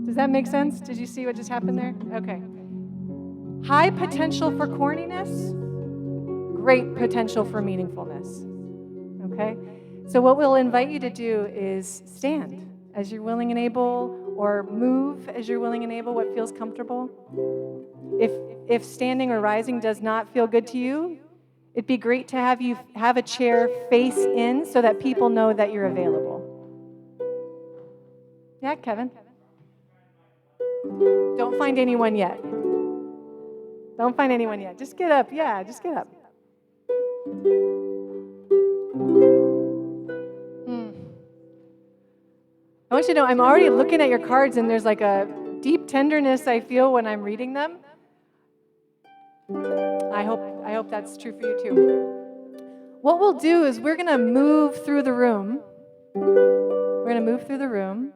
Does that make sense? Did you see what just happened there? Okay. High potential for corniness, great potential for meaningfulness. Okay? So what we'll invite you to do is stand as you're willing and able, or move as you're willing and able, what feels comfortable. If standing or rising does not feel good to you, it'd be great to have you have a chair face in so that people know that you're available. Yeah, Kevin? Don't find anyone yet. Don't find anyone yet. Just get up. Yeah, just get up. I want you to know I'm already looking at your cards, and there's like a deep tenderness I feel when I'm reading them. I hope that's true for you too. What we'll do is we're going to move through the room. We're going to move through the room.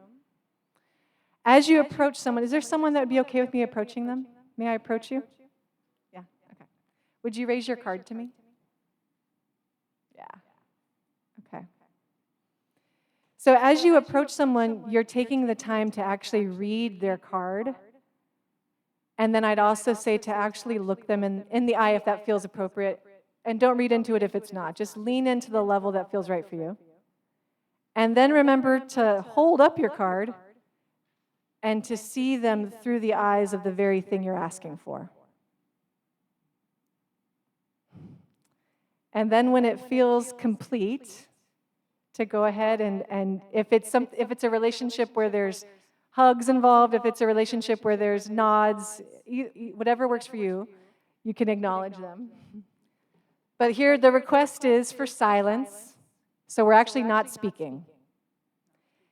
As you approach someone, is there someone that would be okay with me approaching them? May I approach you? Yeah, okay. Would you raise your card to me? Yeah. Okay. So as you approach someone, you're taking the time to actually read their card. And then I'd also say to actually look them in the eye if that feels appropriate. And don't read into it if it's not. Just lean into the level that feels right for you. And then remember to hold up your card and to see them through the eyes of the very thing you're asking for. And then when it feels complete, to go ahead and if it's a relationship where there's hugs involved, if it's a relationship where there's nods, whatever works for you, you can acknowledge them. But here the request is for silence, so we're actually not speaking.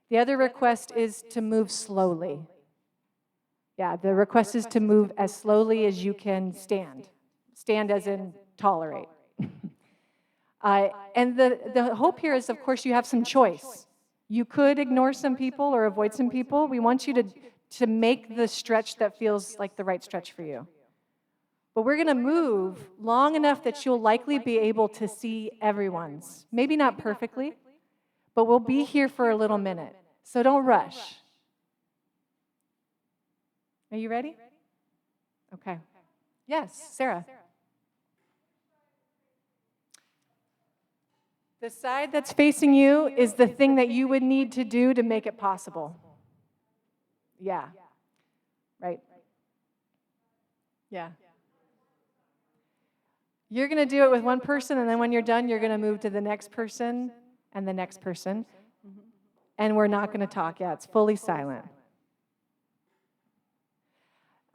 The other request is to move slowly. Yeah, the request is to move as slowly as you can stand. Stand as in tolerate. And the hope here is, of course, you have some choice. You could ignore some people or avoid some people. We want you to make the stretch that feels like the right stretch for you. But we're going to move long enough that you'll likely be able to see everyone's. Maybe not perfectly, but we'll be here for a little minute. So don't rush. Are you ready? Okay. Yes, Sarah. The side that's facing you is the thing that you would need to do to make it possible. Yeah. Right. Yeah. You're going to do it with one person, and then when you're done, you're going to move to the next person and the next person. And we're not going to talk yet. It's fully silent.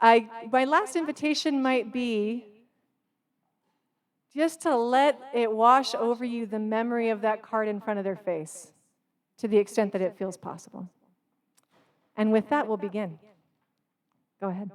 My last invitation might be just to let it wash over you the memory of that card in front of their face to the extent that it feels possible. And with that, we'll begin. Go ahead.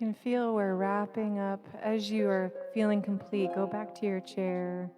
can feel we're wrapping up. As you are feeling complete, go back to your chair.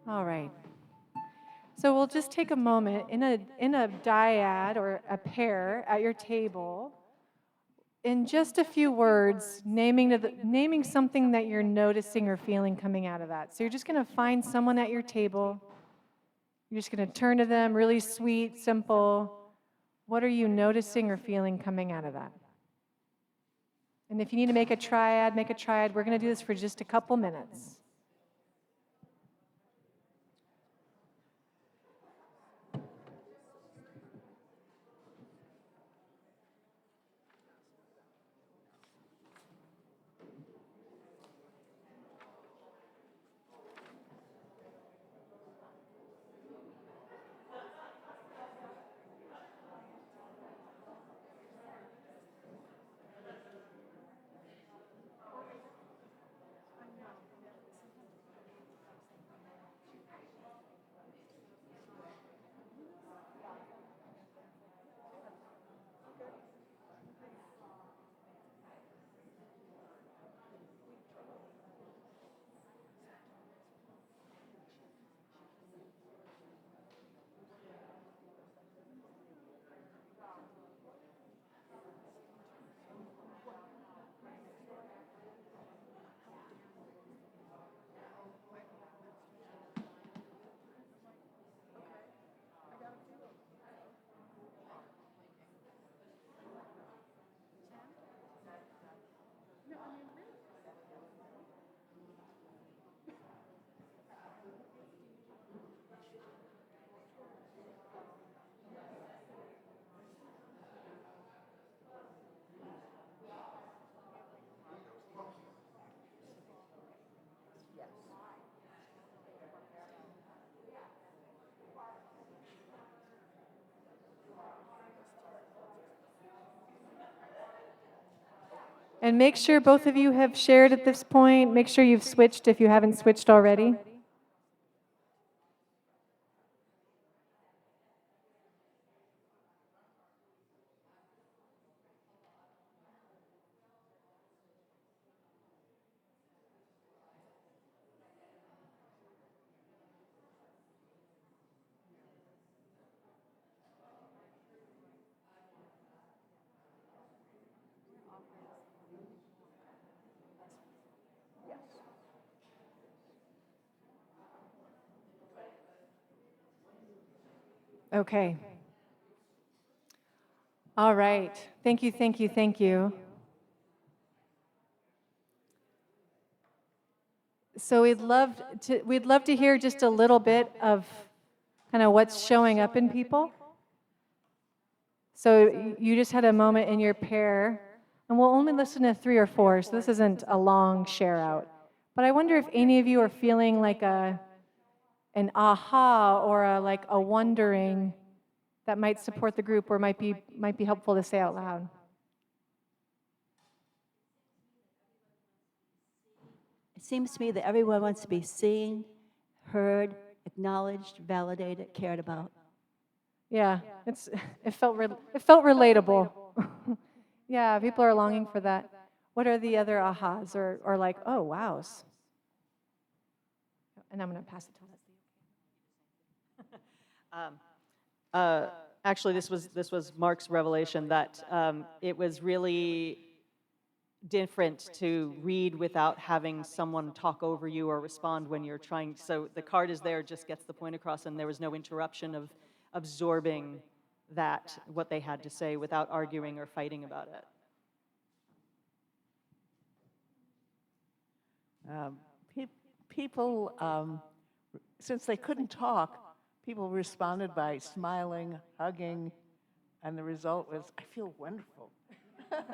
All right. So we'll just take a moment in a dyad or a pair at your table. In just a few words, naming something that you're noticing or feeling coming out of that. So you're just going to find someone at your table. You're just going to turn to them, really sweet, simple. What are you noticing or feeling coming out of that? And if you need to make a triad, make a triad. We're going to do this for just a couple minutes. And make sure both of you have shared at this point. Make sure you've switched if you haven't switched already. Okay. All right. Thank you, thank you, thank you. So we'd love to hear just a little bit of kind of what's showing up in people. So you just had a moment in your pair, and we'll only listen to 3 or 4, so this isn't a long share out. But I wonder if any of you are feeling like an aha or like a wondering that might support the group or might be helpful to say out loud. It seems to me that everyone wants to be seen, heard, acknowledged, validated, cared about. Yeah, it felt relatable. Yeah, people are longing for that. What are the other ahas or like, oh, wows? And I'm going to pass it to Leslie. Actually, this was Mark's revelation that it was really different to read without having someone talk over you or respond when you're trying. So the card is there, just gets the point across, and there was no interruption of absorbing that, what they had to say, without arguing or fighting about it. People, since they couldn't talk, people responded by smiling, hugging, and the result was, I feel wonderful. And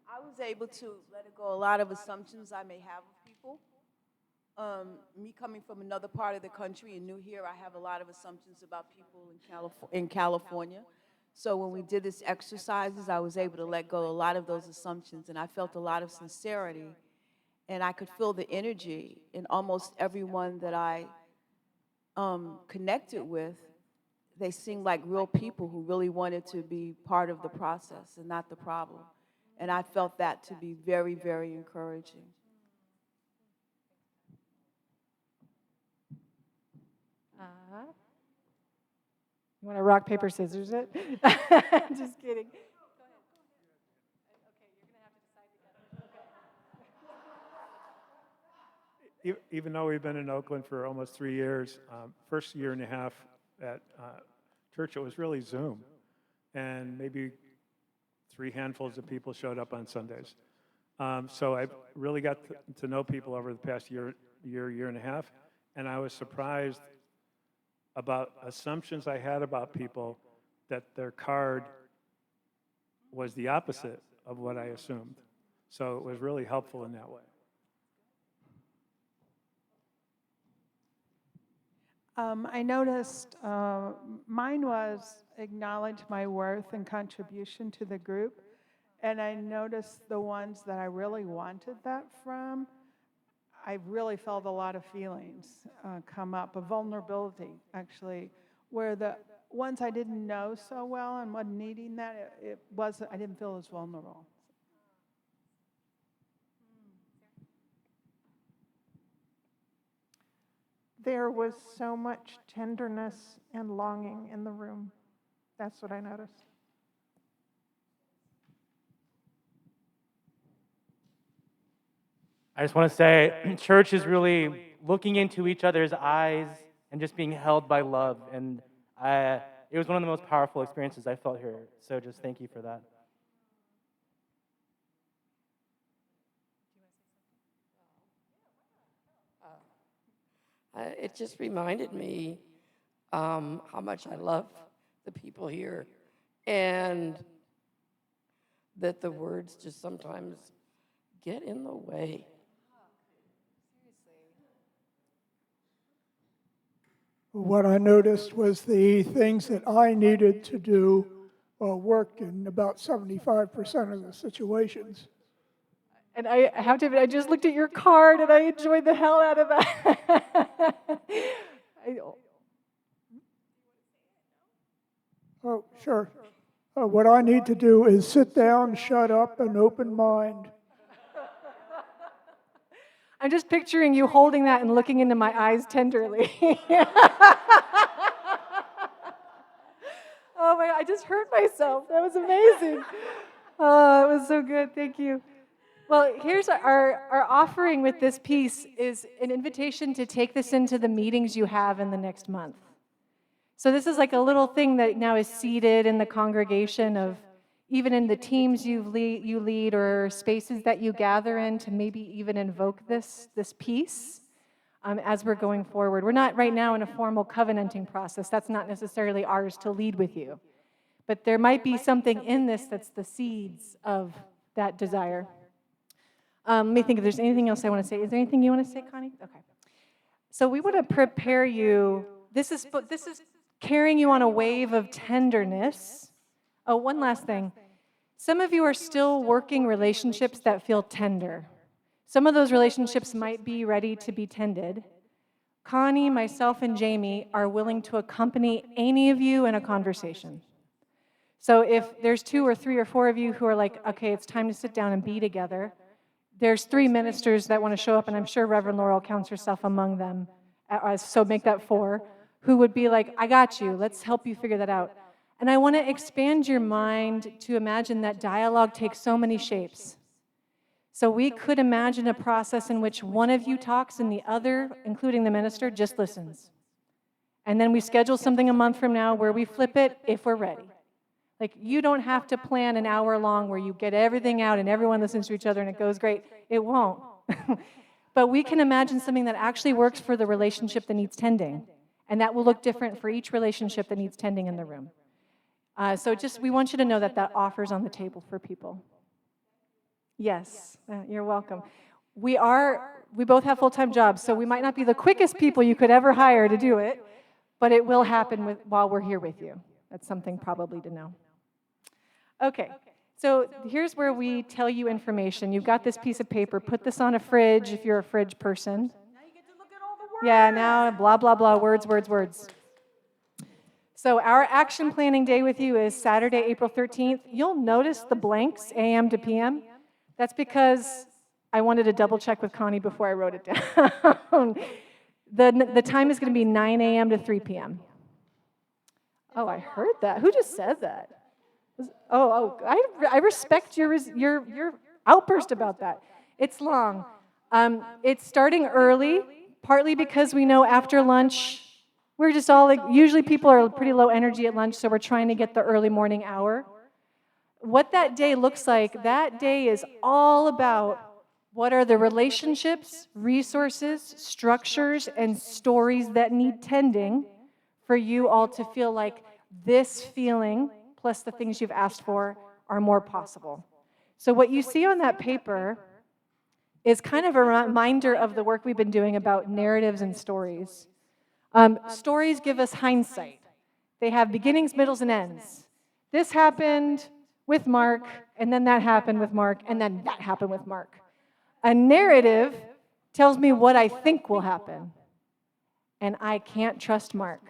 I was able to let it go a lot of assumptions I may have of people. Me coming from another part of the country and new here, I have a lot of assumptions about people in California. So when we did this exercises, I was able to let go a lot of those assumptions, and I felt a lot of sincerity, and I could feel the energy in almost everyone that I connected with. They seemed like real people who really wanted to be part of the process and not the problem. And I felt that to be very, very encouraging. You want to rock, paper, scissors it? Just kidding. Even though we've been in Oakland for almost 3 years, first year and a half at church, it was really Zoom. And maybe 3 handfuls of people showed up on Sundays. So I really got to know people over the past year and a half. And I was surprised about assumptions I had about people, that their card was the opposite of what I assumed. So it was really helpful in that way. I noticed mine was acknowledge my worth and contribution to the group. And I noticed the ones that I really wanted that from, I really felt a lot of feelings come up, a vulnerability, actually, where the ones I didn't know so well and wasn't needing that, I didn't feel as vulnerable. There was so much tenderness and longing in the room. That's what I noticed. I just want to say, church is really looking into each other's eyes and just being held by love. And it was one of the most powerful experiences I felt here. So just thank you for that. It just reminded me how much I love the people here, and that the words just sometimes get in the way. What I noticed was the things that I needed to do worked in about 75% of the situations. And I have to admit, I just looked at your card and I enjoyed the hell out of that. Oh, sure. What I need to do is sit down, shut up, and open mind. I'm just picturing you holding that and looking into my eyes tenderly. Oh my God, I just hurt myself. That was amazing. Oh, it was so good. Thank you. Well, here's our offering with this piece is an invitation to take this into the meetings you have in the next month. So this is like a little thing that now is seated in the congregation of even in the teams you lead or spaces that you gather in to maybe even invoke this piece as we're going forward. We're not right now in a formal covenanting process. That's not necessarily ours to lead with you. But there might be something in this that's the seeds of that desire. Let me think if there's anything else I want to say. Is there anything you want to say, Connie? Okay. So we want to prepare you. This is carrying you on a wave of tenderness. Oh, one last thing. Some of you are still working relationships that feel tender. Some of those relationships might be ready to be tended. Connie, myself, and Jamie are willing to accompany any of you in a conversation. So if there's 2 or 3 or 4 of you who are like, okay, it's time to sit down and be together, there's 3 ministers that want to show up, and I'm sure Reverend Laurel counts herself among them, so make that 4, who would be like, I got you, let's help you figure that out. And I want to expand your mind to imagine that dialogue takes so many shapes. So we could imagine a process in which one of you talks and the other, including the minister, just listens. And then we schedule something a month from now where we flip it if we're ready. Like, you don't have to plan an hour long where you get everything out and everyone listens to each other and it goes great. It won't. But we can imagine something that actually works for the relationship that needs tending. And that will look different for each relationship that needs tending in the room. So we want you to know that that offer's on the table for people. Yes, you're welcome. We both have full-time jobs, so we might not be the quickest people you could ever hire to do it, but it will happen while we're here with you. That's something probably to know. Okay, so here's where we tell you information. You've got this piece of paper. Put this on a fridge if you're a fridge person. Yeah, now blah, blah, blah, words, words, words. So our action planning day with you is Saturday, April 13th. You'll notice the blanks, AM to PM. That's because I wanted to double check with Connie before I wrote it down. The time is going to be 9 AM to 3 PM. Oh, I heard that. Who just said that? I respect your outburst about that. It's long. It's starting early, partly because we know after lunch, we're just all usually people are pretty low energy at lunch, so we're trying to get the early morning hour. What that day looks like, that day is all about what are the relationships, resources, structures, and stories that need tending for you all to feel like this feeling, plus the things you've asked for, are more possible. So what you see on that paper is kind of a reminder of the work we've been doing about narratives and stories. Stories give us hindsight. They have beginnings, middles, and ends. This happened with Mark, and then that happened with Mark, and then that happened with Mark. A narrative tells me what I think will happen, and I can't trust Mark.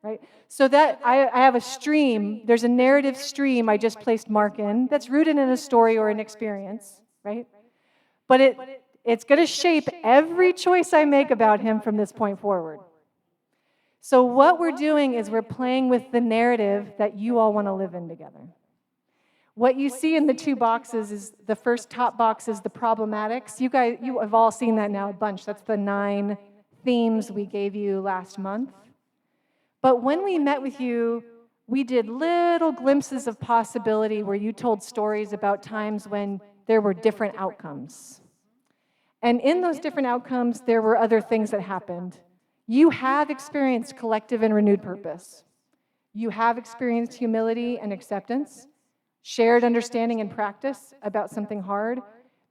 Right? So that I have a stream, there's a narrative stream I just placed Mark in that's rooted in a story or an experience, right? But it's going to shape every choice I make about him from this point forward. So what we're doing is we're playing with the narrative that you all want to live in together. What you see in the two boxes is the first top box is the problematics. You have all seen that now a bunch. That's the 9 themes we gave you last month. But when we met with you, we did little glimpses of possibility where you told stories about times when there were different outcomes. And in those different outcomes, there were other things that happened. You have experienced collective and renewed purpose. You have experienced humility and acceptance, shared understanding and practice about something hard.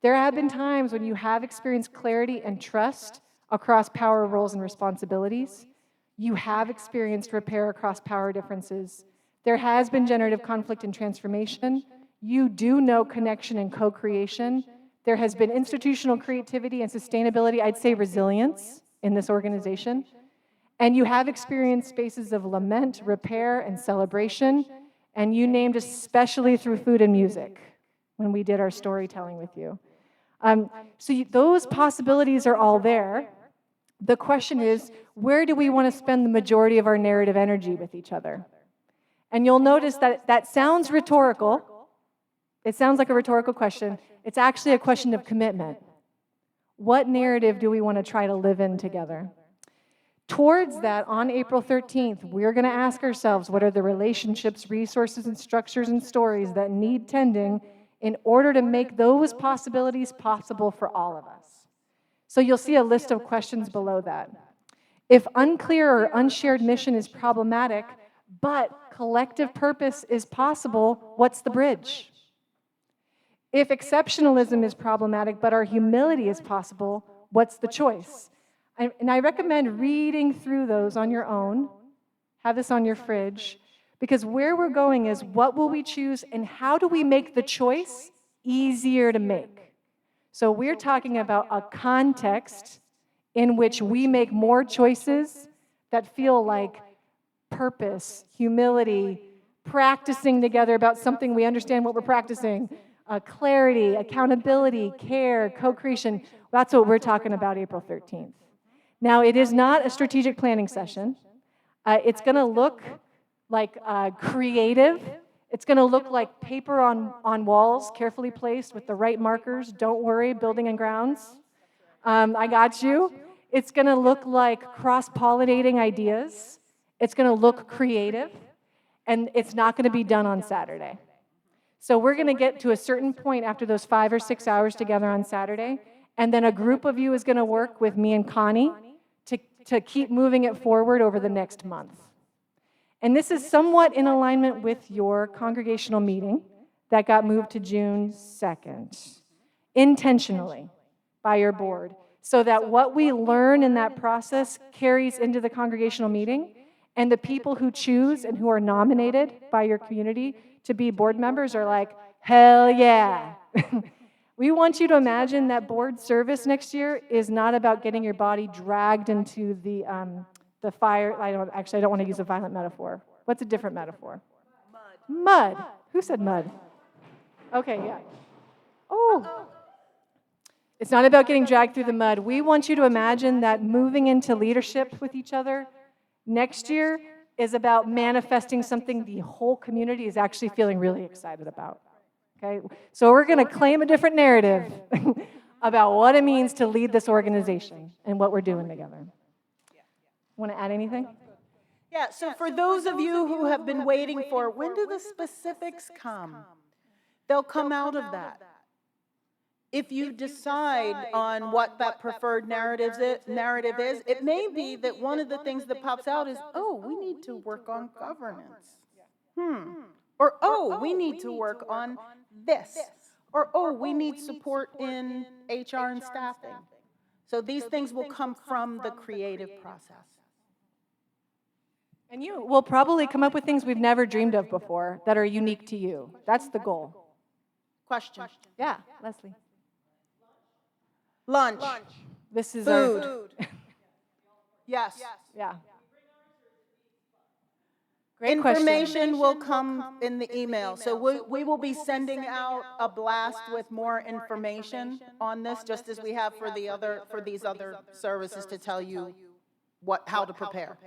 There have been times when you have experienced clarity and trust across power roles and responsibilities. You have experienced repair across power differences. There has been generative conflict and transformation. You do know connection and co-creation. There has been institutional creativity and sustainability, I'd say resilience in this organization. And you have experienced spaces of lament, repair, and celebration. And you named especially through food and music when we did our storytelling with you. Those possibilities are all there. The question is, where do we want to spend the majority of our narrative energy with each other? And you'll notice that that sounds rhetorical. It sounds like a rhetorical question. It's actually a question of commitment. What narrative do we want to try to live in together? Towards that, on April 13th, we're going to ask ourselves, what are the relationships, resources, and structures and stories that need tending in order to make those possibilities possible for all of us? So you'll see a list of questions below that. If unclear or unshared mission is problematic, but collective purpose is possible, what's the bridge? If exceptionalism is problematic, but our humility is possible, what's the choice? And I recommend reading through those on your own. Have this on your fridge. Because where we're going is what will we choose and how do we make the choice easier to make? So we're talking about a context in which we make more choices that feel like purpose, humility, practicing together about something we understand what we're practicing, clarity, accountability, care, co-creation. That's what we're talking about April 13th. Now, it is not a strategic planning session. It's going to look like creative. It's going to look like paper on walls, carefully placed with the right markers. Don't worry, building and grounds. I got you. It's going to look like cross-pollinating ideas. It's going to look creative. And it's not going to be done on Saturday. So we're going to get to a certain point after those 5 or 6 hours together on Saturday, and then a group of you is going to work with me and Connie to keep moving it forward over the next month. And this is somewhat in alignment with your congregational meeting that got moved to June 2nd, intentionally by your board, so that what we learn in that process carries into the congregational meeting, and the people who choose and who are nominated by your community to be board members are like, hell yeah. We want you to imagine that board service next year is not about getting your body dragged into the fire. I don't want to use a violent metaphor. What's a different metaphor? Mud. Who said mud? Okay, yeah. Oh. It's not about getting dragged through the mud. We want you to imagine that moving into leadership with each other next year is about manifesting something the whole community is actually feeling really excited about. Okay? So we're going to claim a different narrative about what it means to lead this organization and what we're doing together. Want to add anything? Yeah, so for those of you who have been waiting for, when do the specifics come? They'll come out of that. If you decide on what that preferred narrative is, it may be that one of the things that pops out is, oh, we need to work on governance. Or, oh, we need to work on this. Or, oh, we need support in HR and staffing. So these things will come from the creative process. And you will probably come up with things we've never dreamed of before that are unique to you. That's the goal. Question. Yeah, Leslie. Lunch. This is food. Yes. Yeah. Great question. Information will come in the email. So we will be sending out a blast with more information on this, just as we have for these other services, to tell you how to prepare.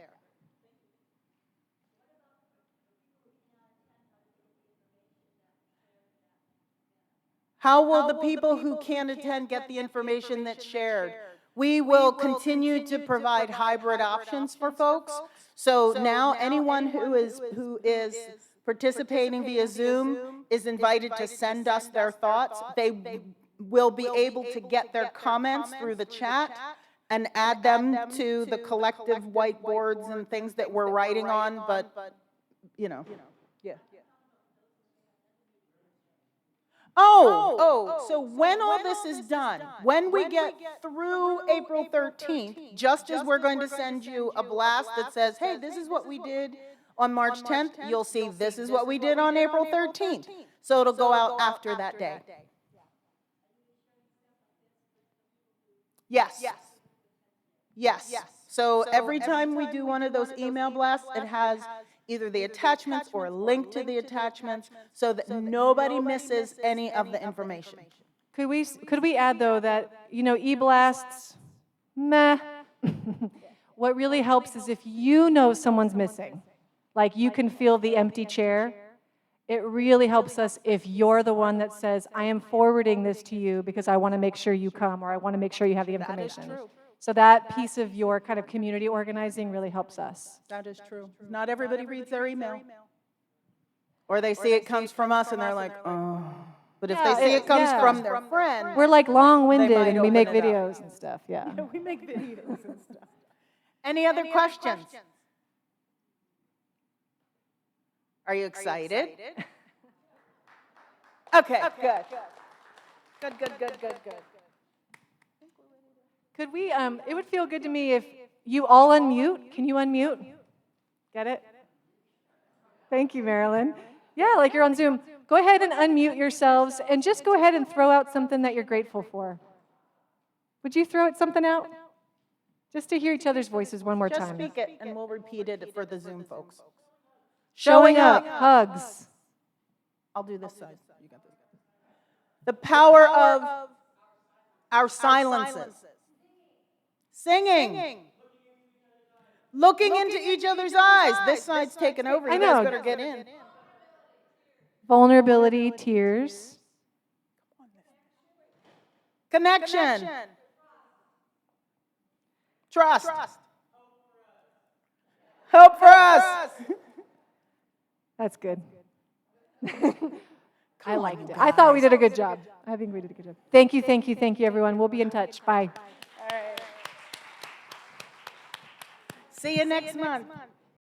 How will the people who can't attend get the information that's shared? We will continue to provide hybrid options for folks. So now anyone who is participating via Zoom is invited to send us their thoughts. They will be able to get their comments through the chat and add them to the collective whiteboards and things that we're writing on, but, you know, yeah. So when all this is done, when we get through April 13th, just as we're going to send you a blast that says, hey, this is what we did on March 10th, you'll see this is what we did on April 13th. So it'll go out after that day. Yes. So every time we do one of those email blasts, it has either the attachments or a link to the attachments so that nobody misses any of the information. Could we add, though, that, e-blasts, meh. What really helps is if you know someone's missing, like you can feel the empty chair, it really helps us if you're the one that says, I am forwarding this to you because I want to make sure you come, or I want to make sure you have the information. That is true. So that piece of your kind of community organizing really helps us. That is true. Not everybody reads their email. Or they see it comes from us and they're like, oh. But if they see it comes from their friend, we're like long-winded and we make videos and stuff, yeah. We make videos and stuff. Any other questions? Are you excited? Okay, good. Good. Could we, it would feel good to me if you all unmute. Can you unmute? Get it? Thank you, Marilyn. Yeah, like you're on Zoom. Go ahead and unmute yourselves and just go ahead and throw out something that you're grateful for. Would you throw something out? Just to hear each other's voices one more time. Just speak it and we'll repeat it for the Zoom folks. Showing up, hugs. I'll do this side. You got this. The power of our silences. Singing. Looking into each other's eyes. This side's taken over. You guys better get in. Vulnerability, tears. Connection. Trust. Hope for us. That's good. I liked it. I thought we did a good job. I think we did a good job. Thank you, thank you, thank you, everyone. We'll be in touch. Bye. See you next month.